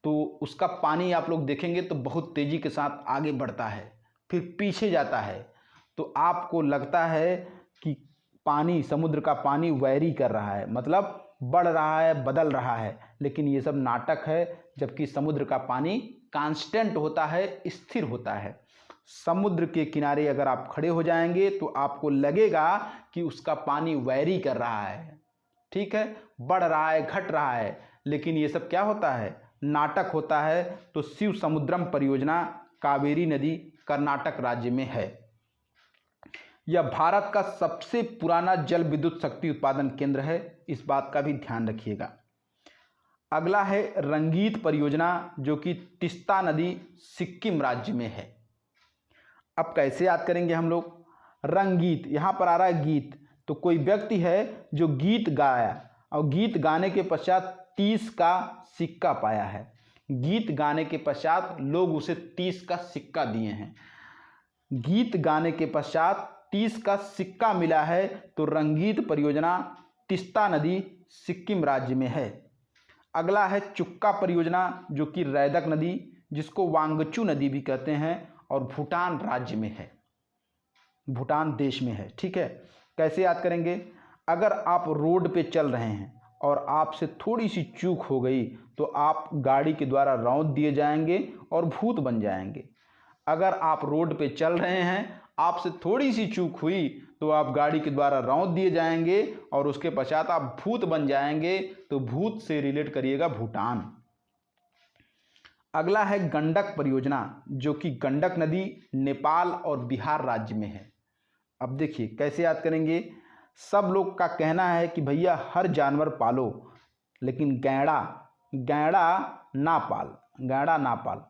तो उसका पानी आप लोग देखेंगे तो बहुत तेज़ी के साथ आगे बढ़ता है, फिर पीछे जाता है। तो आपको लगता है कि समुद्र का पानी वैरी कर रहा है, मतलब बढ़ रहा है, बदल रहा है। लेकिन ये सब नाटक है, जबकि समुद्र का पानी कांस्टेंट होता है, स्थिर होता है। समुद्र के किनारे अगर आप खड़े हो जाएंगे तो आपको लगेगा कि उसका पानी वैरी कर रहा है, ठीक है, बढ़ रहा है, घट रहा है। लेकिन ये सब क्या होता है? नाटक होता है। तो शिव समुद्रम परियोजना कावेरी नदी कर्नाटक राज्य में है। यह भारत का सबसे पुराना जल विद्युत शक्ति उत्पादन केंद्र है, इस बात का भी ध्यान रखिएगा। अगला है रंगीत परियोजना जो कि तीस्ता नदी सिक्किम राज्य में है। अब कैसे याद करेंगे हम लोग? रंगीत, यहाँ पर आ रहा है गीत। तो कोई व्यक्ति है जो गीत गाया और गीत गाने के पश्चात 30 का सिक्का पाया है। गीत गाने के पश्चात लोग उसे 30 का सिक्का दिए हैं। गीत गाने के पश्चात 30 का सिक्का मिला है तो रंगीत परियोजना तीस्ता नदी सिक्किम राज्य में है। अगला है चुक्का परियोजना जो कि रैदक नदी जिसको वांगचू नदी भी कहते हैं और भूटान राज्य में है, भूटान देश में है। ठीक है, कैसे याद करेंगे? अगर आप रोड पे चल रहे हैं और आपसे थोड़ी सी चूक हो गई तो आप गाड़ी के द्वारा रौंद दिए जाएंगे और भूत बन जाएंगे। अगर आप रोड पे चल रहे हैं, आपसे थोड़ी सी चूक हुई तो आप गाड़ी के द्वारा रौंद दिए जाएंगे और उसके पश्चात आप भूत बन जाएंगे। तो भूत से रिलेट करिएगा भूटान। अगला है गंडक परियोजना जो कि गंडक नदी नेपाल और बिहार राज्य में है। अब देखिए कैसे याद करेंगे? सब लोग का कहना है कि भैया हर जानवर पालो लेकिन गैंडा ना पाल।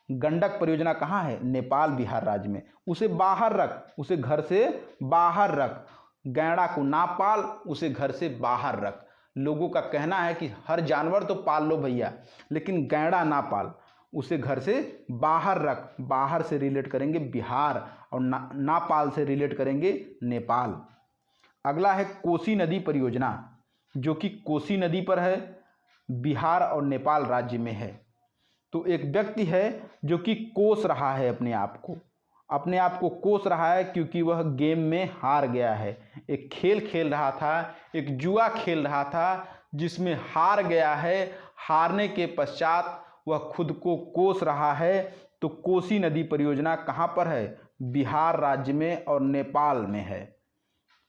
गंडक परियोजना कहाँ है? नेपाल बिहार राज्य में। उसे बाहर रख, उसे घर से बाहर रख। गैंडा को ना पाल, उसे घर से बाहर रख। लोगों का कहना है कि हर जानवर तो पाल लो भैया लेकिन गैंडा ना पाल, उसे घर से बाहर रख। बाहर से रिलेट करेंगे बिहार और ना पाल से रिलेट करेंगे नेपाल। अगला है कोसी नदी परियोजना जो कि कोसी नदी पर है, बिहार और नेपाल राज्य में है। तो एक व्यक्ति है जो कि कोस रहा है अपने आप को कोस रहा है क्योंकि वह गेम में हार गया है। एक खेल खेल रहा था, एक जुआ खेल रहा था जिसमें हार गया है। हारने के पश्चात वह खुद को कोस रहा है। तो कोसी नदी परियोजना कहाँ पर है? बिहार राज्य में और नेपाल में है।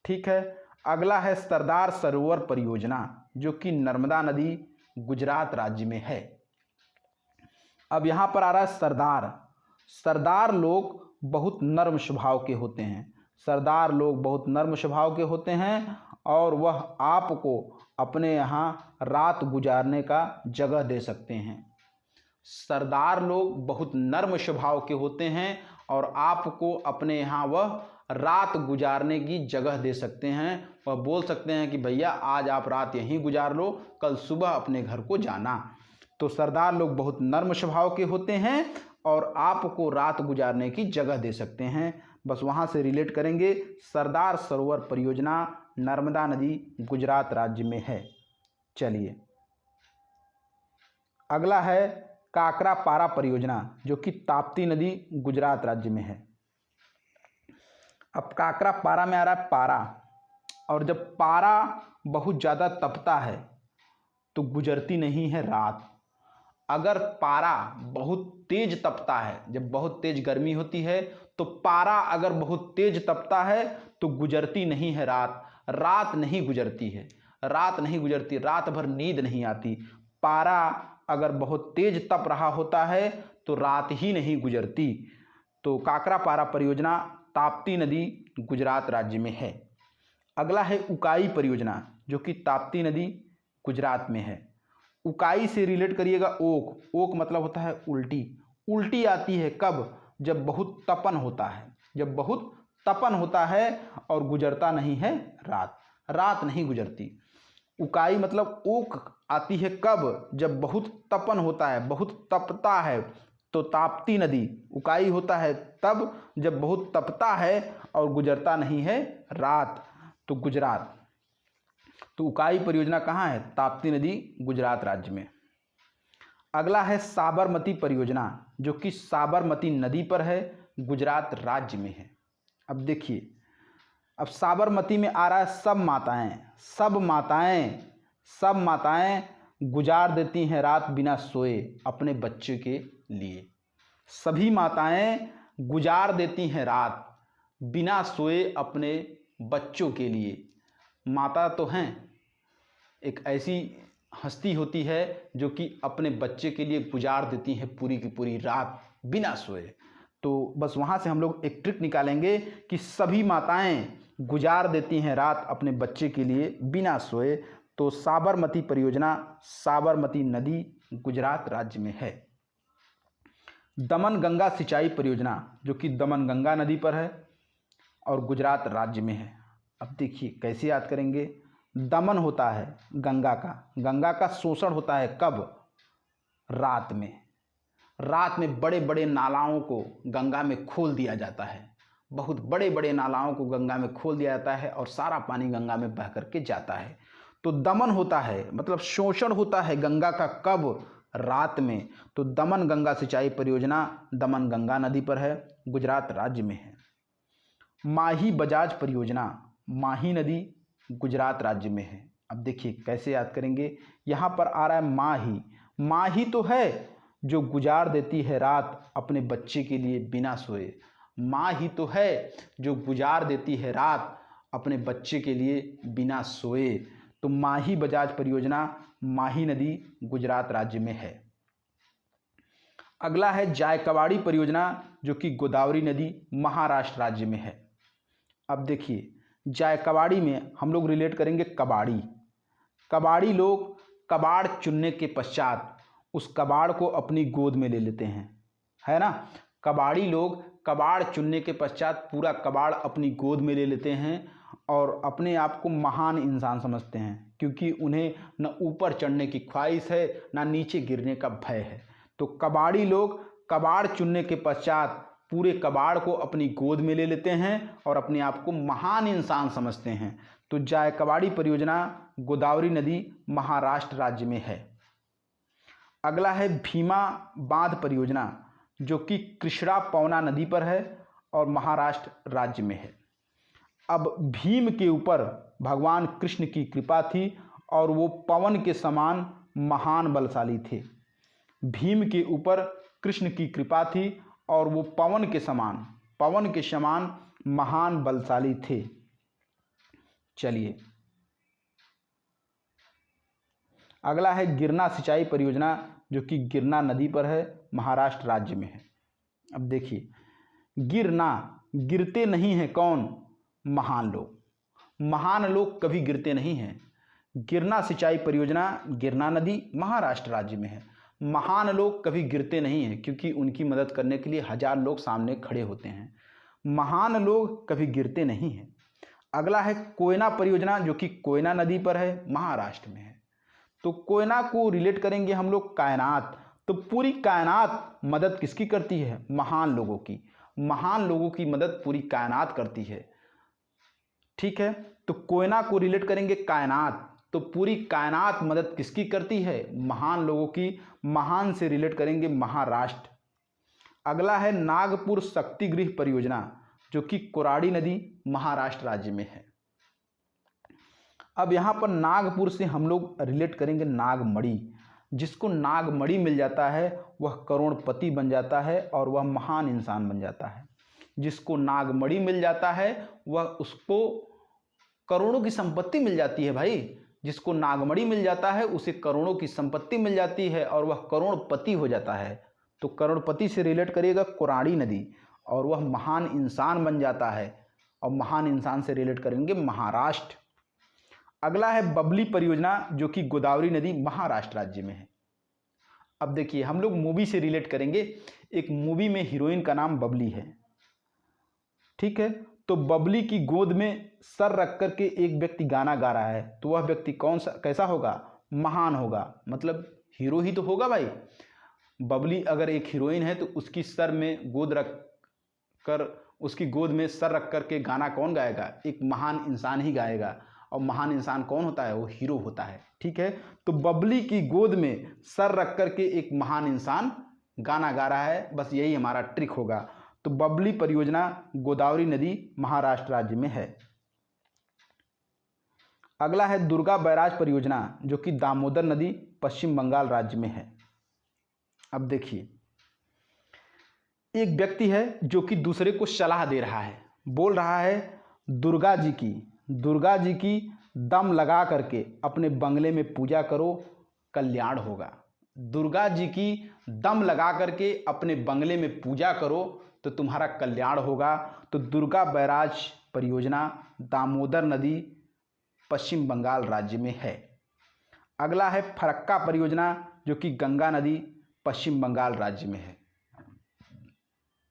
ठीक है, अगला है सरदार सरोवर परियोजना जो कि नर्मदा नदी गुजरात राज्य में है। अब यहाँ पर आ रहा है सरदार लोग बहुत नर्म स्वभाव के होते हैं। सरदार लोग बहुत नर्म स्वभाव के होते हैं और वह आपको अपने यहाँ रात गुजारने का जगह दे सकते हैं। सरदार लोग बहुत नर्म स्वभाव के होते हैं और आपको अपने यहाँ वह रात गुजारने की जगह दे सकते हैं। वह बोल सकते हैं कि भैया आज आप रात यहीं गुजार लो, कल सुबह अपने घर को जाना। तो सरदार लोग बहुत नर्म स्वभाव के होते हैं और आपको रात गुजारने की जगह दे सकते हैं। बस वहाँ से रिलेट करेंगे। सरदार सरोवर परियोजना नर्मदा नदी गुजरात राज्य में है। चलिए अगला है काकरा पारा परियोजना जो कि ताप्ती नदी गुजरात राज्य में है। अब काकरा पारा में आ रहा है पारा, और जब पारा बहुत ज़्यादा तपता है तो गुजरती नहीं है रात। अगर पारा बहुत तेज तपता है, जब बहुत तेज गर्मी होती है तो पारा अगर बहुत तेज तपता है तो गुजरती नहीं है रात नहीं गुजरती है, रात भर नींद नहीं आती। पारा अगर बहुत तेज तप रहा होता है तो रात ही नहीं गुजरती। तो काकरा पारा परियोजना ताप्ती नदी गुजरात राज्य में है। अगला है उकाई परियोजना जो कि ताप्ती नदी गुजरात में है। उकाई से रिलेट करिएगा ओक मतलब होता है उल्टी आती है कब? जब बहुत तपन होता है और गुजरता नहीं है रात नहीं गुजरती। उकाई मतलब ओक आती है कब? जब बहुत तपन होता है, बहुत तपता है। तो ताप्ती नदी उकाई होता है तब जब बहुत तपता है और गुजरता नहीं है रात। तो गुजरात, तो उकाई परियोजना कहाँ है? ताप्ती नदी गुजरात राज्य में। अगला है साबरमती परियोजना जो कि साबरमती नदी पर है, गुजरात राज्य में है। अब देखिए, अब साबरमती में आ रहा है सब माताएं गुजार देती हैं रात बिना सोए अपने बच्चे के लिए। सभी माताएं गुजार देती हैं रात बिना सोए अपने बच्चों के लिए। माता तो हैं, एक ऐसी हस्ती होती है जो कि अपने बच्चे के लिए गुजार देती है पूरी की पूरी रात बिना सोए। तो बस वहाँ से हम लोग एक ट्रिक निकालेंगे कि सभी माताएं गुजार देती हैं रात अपने बच्चे के लिए बिना सोए। तो साबरमती परियोजना साबरमती नदी गुजरात राज्य में है। दमन गंगा सिंचाई परियोजना जो कि दमन गंगा नदी पर है और गुजरात राज्य में है। अब देखिए कैसे याद करेंगे। दमन होता है गंगा का शोषण होता है कब? रात में बड़े बड़े नालाओं को गंगा में खोल दिया जाता है, बहुत बड़े बड़े नालाओं को गंगा में खोल दिया जाता है और सारा पानी गंगा में बह करके जाता है। तो दमन होता है, मतलब शोषण होता है गंगा का, कब? रात में। तो दमन गंगा सिंचाई परियोजना दमन गंगा नदी पर है, गुजरात राज्य में है। माही बजाज परियोजना माही नदी गुजरात राज्य में है। अब देखिए कैसे याद करेंगे, यहाँ पर आ रहा है माही। माही तो है जो गुजार देती है रात अपने बच्चे के लिए बिना सोए। माँ ही तो है जो गुजार देती है रात अपने बच्चे के लिए बिना सोए। तो माही बजाज परियोजना माही नदी गुजरात राज्य में है। अगला है जायकवाड़ी परियोजना जो कि गोदावरी नदी महाराष्ट्र राज्य में है। अब देखिए जायकवाड़ी में हम लोग रिलेट करेंगे कबाड़ी। कबाड़ी लोग कबाड़ चुनने के पश्चात उस कबाड़ को अपनी गोद में ले लेते हैं, है ना। कबाड़ी लोग कबाड़ चुनने के पश्चात पूरा कबाड़ अपनी गोद में ले लेते हैं और अपने आप को महान इंसान समझते हैं, क्योंकि उन्हें न ऊपर चढ़ने की ख्वाहिश है न नीचे गिरने का भय है। तो कबाड़ी लोग कबाड़ चुनने के पश्चात पूरे कबाड़ को अपनी गोद में ले लेते हैं और अपने आप को महान इंसान समझते हैं। तो जायकवाड़ी परियोजना गोदावरी नदी महाराष्ट्र राज्य में है। अगला है भीमा बांध परियोजना जो कि कृष्णा पवना नदी पर है और महाराष्ट्र राज्य में है। अब भीम के ऊपर भगवान कृष्ण की कृपा थी और वो पवन के समान महान बलशाली थे। भीम के ऊपर कृष्ण की कृपा थी और वो पवन के समान महान बलशाली थे। चलिए अगला है गिरना सिंचाई परियोजना जो कि गिरना नदी पर है, महाराष्ट्र राज्य में है। अब देखिए गिरना, गिरते नहीं हैं कौन? महान लोग। महान लोग कभी गिरते नहीं हैं। गिरना सिंचाई परियोजना गिरना नदी महाराष्ट्र राज्य में है। महान लोग कभी गिरते नहीं हैं क्योंकि उनकी मदद करने के लिए 1000 लोग सामने खड़े होते हैं। महान लोग कभी गिरते नहीं हैं। अगला है कोयना परियोजना जो कि कोयना नदी पर है, महाराष्ट्र में है। तो कोयना को रिलेट करेंगे हम लोग कायनात। तो पूरी कायनात मदद किसकी करती है? महान लोगों की। महान लोगों की मदद पूरी कायनात करती है, ठीक है। तो कोयना को रिलेट करेंगे कायनात, तो पूरी कायनात मदद किसकी करती है? महान लोगों की। महान से रिलेट करेंगे महाराष्ट्र। अगला है नागपुर शक्ति गृह परियोजना जो कि कोराडी नदी महाराष्ट्र राज्य में है। अब यहाँ पर नागपुर से हम लोग रिलेट करेंगे नागमणि। जिसको नागमणि मिल जाता है वह करोड़पति बन जाता है और वह महान इंसान बन जाता है। जिसको नागमणि मिल जाता है वह उसको करोड़ों की संपत्ति मिल जाती है भाई। जिसको नागमणि मिल जाता है उसे करोड़ों की संपत्ति मिल जाती है और वह करोड़पति हो जाता है। तो करोड़पति से रिलेट करिएगा कोराडी नदी और वह महान इंसान बन जाता है, और महान इंसान से रिलेट करेंगे महाराष्ट्र। अगला है बबली परियोजना जो कि गोदावरी नदी महाराष्ट्र राज्य में है। अब देखिए हम लोग मूवी से रिलेट करेंगे। एक मूवी में हीरोइन का नाम बबली है, ठीक है। तो बबली की गोद में सर रख करके एक व्यक्ति गाना गा रहा है, तो वह व्यक्ति कौन सा, कैसा होगा? महान होगा, मतलब हीरो ही तो होगा भाई। बबली अगर एक हीरोइन है तो उसकी सर में गोद रख कर, उसकी गोद में सर रख करके गाना कौन गाएगा? एक महान इंसान ही गाएगा। और महान इंसान कौन होता है? वो हीरो होता है, ठीक है। तो बबली की गोद में सर रख करके एक महान इंसान गाना गा रहा है, बस यही हमारा ट्रिक होगा। तो बबली परियोजना गोदावरी नदी महाराष्ट्र राज्य में है। अगला है दुर्गा बैराज परियोजना जो कि दामोदर नदी पश्चिम बंगाल राज्य में है। अब देखिए एक व्यक्ति है जो कि दूसरे को सलाह दे रहा है, बोल रहा है दुर्गा जी की दम लगा करके अपने बंगले में पूजा करो, कल्याण होगा। दुर्गा जी की दम लगा करके अपने बंगले में पूजा करो तो तुम्हारा कल्याण होगा। तो दुर्गा बैराज परियोजना दामोदर नदी पश्चिम बंगाल राज्य में है। अगला है फरक्का परियोजना जो कि गंगा नदी पश्चिम बंगाल राज्य में है।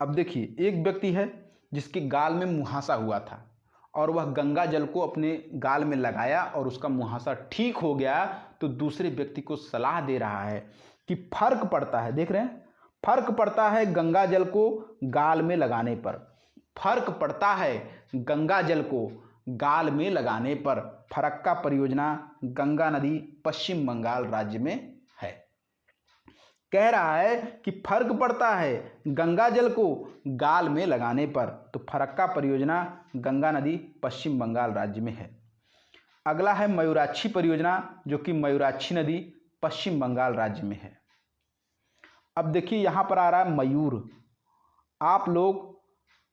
अब देखिए एक व्यक्ति है जिसके गाल में मुहासा हुआ था और वह गंगा जल को अपने गाल में लगाया और उसका मुहासा ठीक हो गया। तो दूसरे व्यक्ति को सलाह दे रहा है कि फर्क पड़ता है, देख रहे हैं, फर्क पड़ता है गंगा जल को गाल में लगाने पर, फर्क पड़ता है गंगा जल को गाल में लगाने पर। फरक्का परियोजना गंगा नदी पश्चिम बंगाल राज्य में है। कह रहा है कि फर्क पड़ता है गंगा जल को गाल में लगाने पर, तो फरक्का परियोजना गंगा नदी पश्चिम बंगाल राज्य में है। अगला है मयूराक्षी परियोजना, जो कि मयूराक्षी नदी पश्चिम बंगाल राज्य में है। अब देखिए यहाँ पर आ रहा है मयूर। आप लोग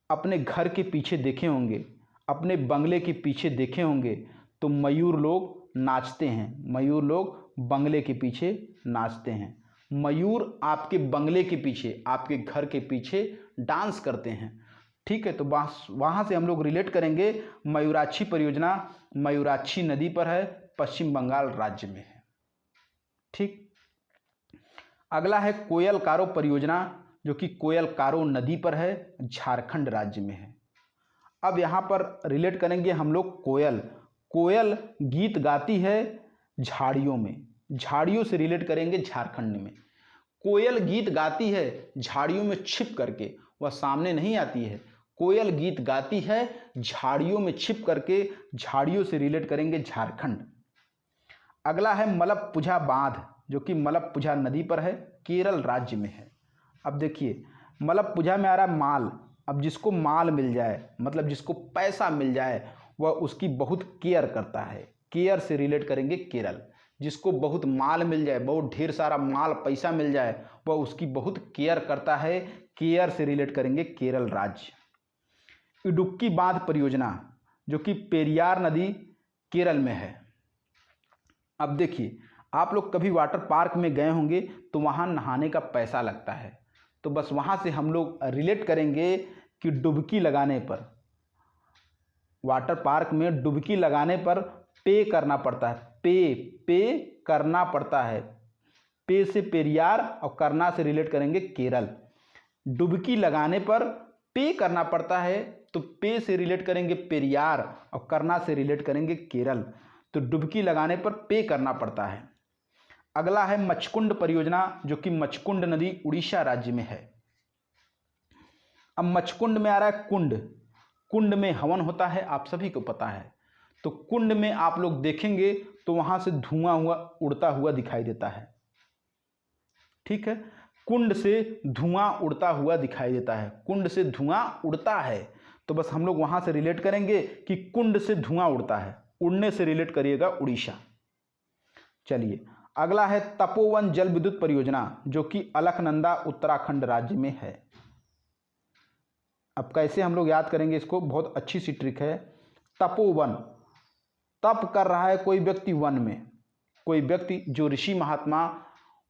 अपने घर के पीछे देखे होंगे, अपने बंगले के पीछे देखे होंगे, तो मयूर लोग नाचते हैं, मयूर लोग बंगले के पीछे नाचते हैं। मयूर आपके बंगले के पीछे, आपके घर के पीछे डांस करते हैं। ठीक है, तो वहाँ से हम लोग रिलेट करेंगे। मयूराक्षी परियोजना मयूराक्षी नदी पर है, पश्चिम बंगाल राज्य में है। ठीक, अगला है कोयल कारो परियोजना, जो कि कोयल कारो नदी पर है, झारखंड राज्य में है। अब यहाँ पर रिलेट करेंगे हम लोग कोयल। कोयल गीत गाती है झाड़ियों में, झाड़ियों से रिलेट करेंगे झारखंड में। कोयल गीत गाती है झाड़ियों में छिप करके, वह सामने नहीं आती है। कोयल गीत गाती है झाड़ियों में छिप करके, झाड़ियों से रिलेट करेंगे झारखंड। अगला है मलप्पुझा बांध, जो कि मलप्पुझा नदी पर है, केरल राज्य में है। अब देखिए मलप्पुझा में आ रहा है माल। अब जिसको माल मिल जाए, मतलब जिसको पैसा मिल जाए, वह उसकी बहुत केयर करता है। केयर से रिलेट करेंगे केरल। जिसको बहुत माल मिल जाए, बहुत ढेर सारा माल पैसा मिल जाए, वह उसकी बहुत केयर करता है। केयर से रिलेट करेंगे केरल राज्य। इडुक्की बांध परियोजना, जो कि पेरियार नदी केरल में है। अब देखिए आप लोग कभी वाटर पार्क में गए होंगे तो वहाँ नहाने का पैसा लगता है, तो बस वहाँ से हम लोग रिलेट करेंगे कि डुबकी लगाने पर, वाटर पार्क में डुबकी लगाने पर पे करना पड़ता है। पे करना पड़ता है। पे से पेरियार और करना से रिलेट करेंगे केरल। डुबकी लगाने पर पे करना पड़ता है, तो पे से रिलेट करेंगे पेरियार और करना से रिलेट करेंगे केरल। तो डुबकी लगाने पर पे करना पड़ता है। अगला है मचकुंड परियोजना, जो कि मचकुंड नदी उड़ीसा राज्य में है। अब मचकुंड में आ रहा है कुंड। कुंड में हवन होता है, आप सभी को पता है। तो कुंड में आप लोग देखेंगे तो वहां से धुआं उड़ता हुआ दिखाई देता है। ठीक है, कुंड से धुआं उड़ता हुआ दिखाई देता है। कुंड से धुआं उड़ता है, तो बस हम लोग वहां से रिलेट करेंगे कि कुंड से धुआं उड़ता है। उड़ने से रिलेट करिएगा उड़ीसा। चलिए अगला है तपोवन जल विद्युत परियोजना, जो कि अलकनंदा उत्तराखंड राज्य में है। अब कैसे हम लोग याद करेंगे इसको, बहुत अच्छी सी ट्रिक है। तपोवन, तप कर रहा है कोई व्यक्ति वन में, कोई व्यक्ति जो ऋषि महात्मा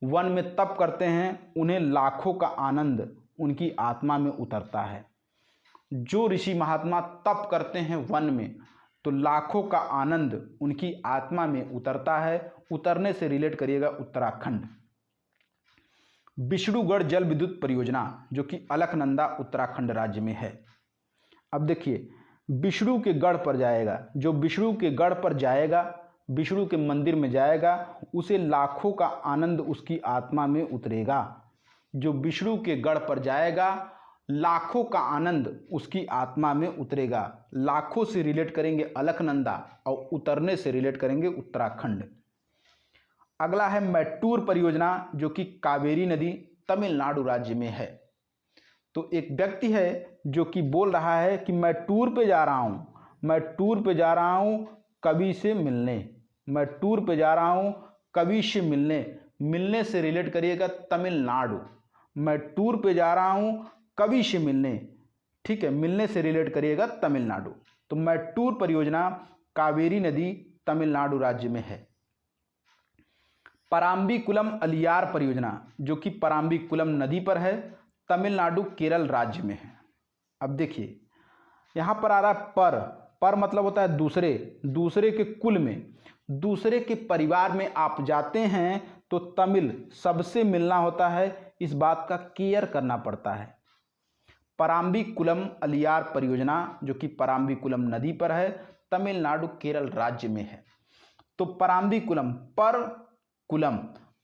वन में तप करते हैं, उन्हें लाखों का आनंद उनकी आत्मा में उतरता है। जो ऋषि महात्मा तप करते हैं वन में, तो लाखों का आनंद उनकी आत्मा में उतरता है। उतरने से रिलेट करिएगा उत्तराखंड। विष्णुगढ़ जल विद्युत परियोजना, जो कि अलकनंदा उत्तराखंड राज्य में है। अब देखिए विष्णु के गढ़ पर जाएगा, जो विष्णु के गढ़ पर जाएगा, विष्णु के मंदिर में जाएगा, उसे लाखों का आनंद उसकी आत्मा में उतरेगा। जो विष्णु के गढ़ पर जाएगा, लाखों का आनंद उसकी आत्मा में उतरेगा। लाखों से रिलेट करेंगे अलकनंदा और उतरने से रिलेट करेंगे उत्तराखंड। अगला है मैट्टूर परियोजना, जो कि कावेरी नदी तमिलनाडु राज्य में है। तो एक व्यक्ति है जो कि बोल रहा है कि मैं टूर पे जा रहा हूँ, मैं टूर पे जा रहा हूँ कवि से मिलने, मैं टूर पे जा रहा हूँ कवि से मिलने। मिलने से रिलेट करिएगा तमिलनाडु। मैं टूर पे जा रहा हूँ कवि से मिलने, ठीक है, मिलने से रिलेट करिएगा तमिलनाडु। तो मैट्टूर परियोजना कावेरी नदी तमिलनाडु राज्य में है। पराम्बीकुलम अलियार परियोजना, जो कि पराम्बीकुलम नदी पर है, तमिलनाडु केरल राज्य में है। अब देखिए यहाँ पर आ रहा है पर मतलब होता है दूसरे, दूसरे के कुल में, दूसरे के परिवार में आप जाते हैं तो तमिल सबसे मिलना होता है, इस बात का केयर करना पड़ता है। पराम्बीकुलम अलियार परियोजना, जो कि पराम्बीकुलम नदी पर है, तमिलनाडु केरल राज्य में है। तो पराम्बीकुलम, पर कुलम,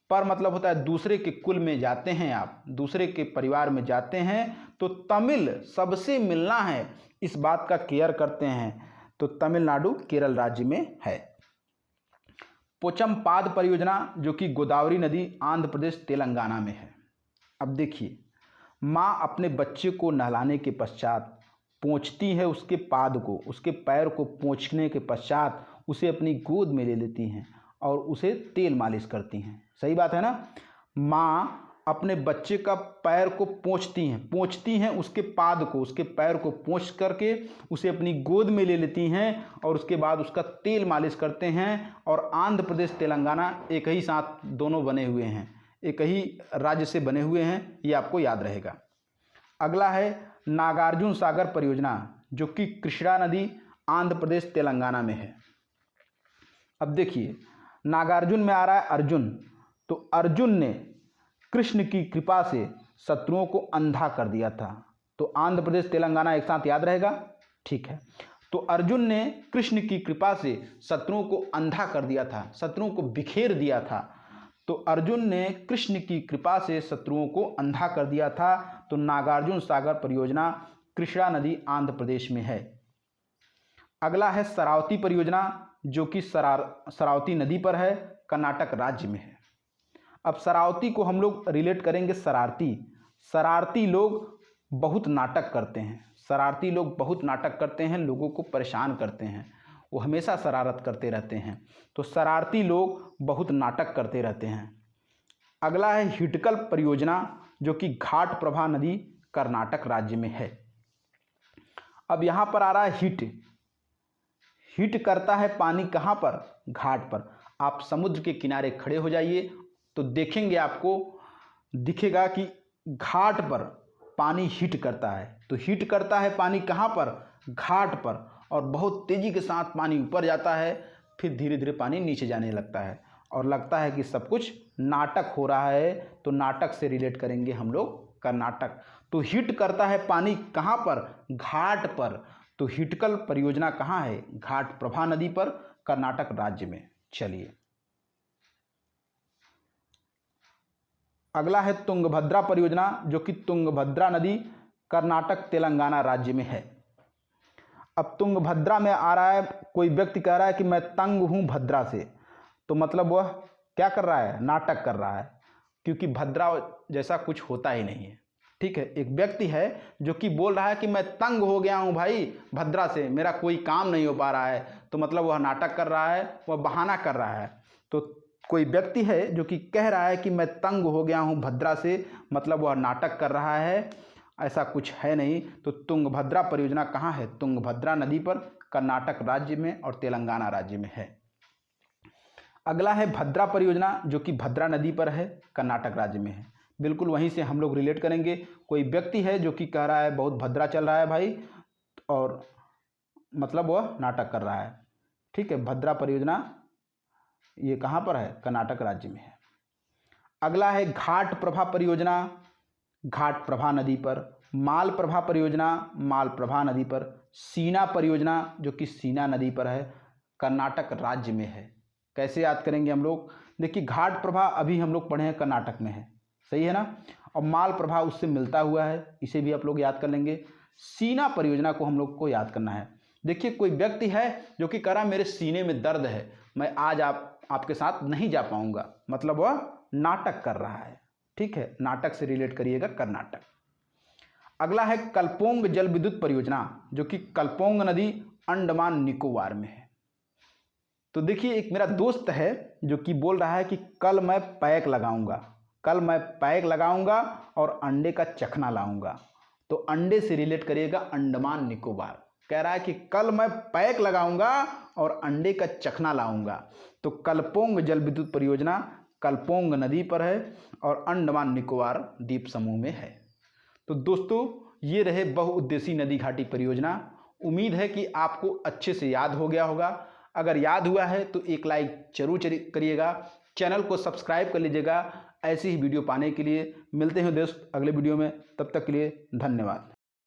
पर मतलब होता है दूसरे के कुल में जाते हैं, आप दूसरे के परिवार में जाते हैं तो तमिल सबसे मिलना है, इस बात का केयर करते हैं। तो तमिलनाडु केरल राज्य में है। पोचमपाद परियोजना जो कि गोदावरी नदी आंध्र प्रदेश तेलंगाना में है। अब देखिए, माँ अपने बच्चे को नहलाने के पश्चात पोंछती है उसके पाद को, उसके पैर को पोंछने के पश्चात उसे अपनी गोद में ले लेती हैं और उसे तेल मालिश करती हैं। सही बात है ना। माँ अपने बच्चे का पैर को पोंछती हैं उसके पाद को, उसके पैर को पोंछ करके उसे अपनी गोद में ले लेती हैं और उसके बाद उसका तेल मालिश करते हैं। और आंध्र प्रदेश तेलंगाना एक ही साथ दोनों बने हुए हैं, एक ही राज्य से बने हुए हैं, ये आपको याद रहेगा। अगला है नागार्जुन सागर परियोजना जो कि कृष्णा नदी आंध्र प्रदेश तेलंगाना में है। अब देखिए, नागार्जुन में आ रहा है अर्जुन, तो अर्जुन ने कृष्ण की कृपा से शत्रुओं को अंधा कर दिया था। तो आंध्र प्रदेश तेलंगाना एक साथ याद रहेगा, ठीक है। तो अर्जुन ने कृष्ण की कृपा से शत्रुओं को अंधा कर दिया था, शत्रुओं को बिखेर दिया था। तो अर्जुन ने कृष्ण की कृपा से शत्रुओं को अंधा कर दिया था। तो नागार्जुन सागर परियोजना कृष्णा नदी आंध्र प्रदेश में है। अगला है शरावती परियोजना जो कि शरावती नदी पर है, कर्नाटक राज्य में है। अब शरावती को हम लोग रिलेट करेंगे शरारती लोग बहुत नाटक करते हैं, शरारती लोग बहुत नाटक करते हैं, लोगों को परेशान करते हैं, वो हमेशा शरारत करते रहते हैं। तो शरारती लोग बहुत नाटक करते रहते हैं। अगला है हिटकल परियोजना जो कि घाट प्रभा नदी कर्नाटक राज्य में है। अब यहाँ पर आ रहा है हिट करता है पानी कहाँ पर, घाट पर। आप समुद्र के किनारे खड़े हो जाइए तो देखेंगे, आपको दिखेगा कि घाट पर पानी हिट करता है। तो हिट करता है पानी कहाँ पर, घाट पर, और बहुत तेज़ी के साथ पानी ऊपर जाता है, फिर धीरे धीरे पानी नीचे जाने लगता है और लगता है कि सब कुछ नाटक हो रहा है। तो नाटक से रिलेट करेंगे हम लोग कर्नाटक। तो हिट करता है पानी कहाँ पर, घाट पर। तो हिटकल परियोजना कहाँ है, घाट प्रभा नदी पर, कर्नाटक राज्य में। चलिए, अगला है तुंगभद्रा परियोजना जो कि तुंगभद्रा नदी कर्नाटक तेलंगाना राज्य में है। अब तुंगभद्रा में आ रहा है, कोई व्यक्ति कह रहा है कि मैं तंग हूँ भद्रा से, तो मतलब वह क्या कर रहा है, नाटक कर रहा है, क्योंकि भद्रा जैसा कुछ होता ही नहीं है। ठीक है, एक व्यक्ति है जो कि बोल रहा है कि मैं तंग हो गया हूँ भाई भद्रा से, मेरा कोई काम नहीं हो पा रहा है, तो मतलब वह नाटक कर रहा है, वह बहाना कर रहा है। तो कोई व्यक्ति है जो कि कह रहा है कि मैं तंग हो गया हूँ भद्रा से, मतलब वह नाटक कर रहा है, ऐसा कुछ है नहीं। तो तुंगभद्रा परियोजना कहाँ है, तुंगभद्रा नदी पर, कर्नाटक राज्य में और तेलंगाना राज्य में है। अगला है भद्रा परियोजना जो कि भद्रा नदी पर है, कर्नाटक राज्य में है। बिल्कुल वहीं से हम लोग रिलेट करेंगे। कोई व्यक्ति है जो कि कह रहा है बहुत भद्रा चल रहा है भाई, और मतलब वह नाटक कर रहा है। ठीक है, भद्रा परियोजना ये कहाँ पर है, कर्नाटक राज्य में है। अगला है घाट प्रभा परियोजना, घाट प्रभा नदी पर। माल प्रभा परियोजना, माल प्रभा नदी पर। सीना परियोजना जो कि सीना नदी पर है, कर्नाटक राज्य में है। कैसे याद करेंगे हम लोग, देखिए घाट प्रभा अभी हम लोग पढ़े हैं कर्नाटक में है, सही है ना, और माल प्रभा उससे मिलता हुआ है, इसे भी आप लोग याद कर लेंगे। सीना परियोजना को हम लोग को याद करना है। देखिए कोई व्यक्ति है जो कि कह रहा मेरे सीने में दर्द है, मैं आज आपके साथ नहीं जा पाऊंगा, मतलब वह नाटक कर रहा है। ठीक है, नाटक से रिलेट करिएगा कर्नाटक। अगला है कल्पोंग जल विद्युत परियोजना जो कि कल्पोंग नदी अंडमान निकोबार में है। तो देखिए एक मेरा दोस्त है जो कि बोल रहा है कि कल मैं पैक लगाऊंगा, कल मैं पैक लगाऊंगा और अंडे का चखना लाऊंगा। तो अंडे से रिलेट करिएगा अंडमान निकोबार। कह रहा है कि कल मैं पैक लगाऊंगा और अंडे का चखना लाऊंगा। तो कल्पोंग जल विद्युत परियोजना कल्पोंग नदी पर है और अंडमान निकोबार द्वीप समूह में है। तो दोस्तों ये रहे बहुउद्देशीय नदी घाटी परियोजना। उम्मीद है कि आपको अच्छे से याद हो गया होगा। अगर याद हुआ है तो एक लाइक जरूर करिएगा, चैनल को सब्सक्राइब कर लीजिएगा ऐसी ही वीडियो पाने के लिए। मिलते हैं दोस्त अगले वीडियो में, तब तक के लिए धन्यवाद।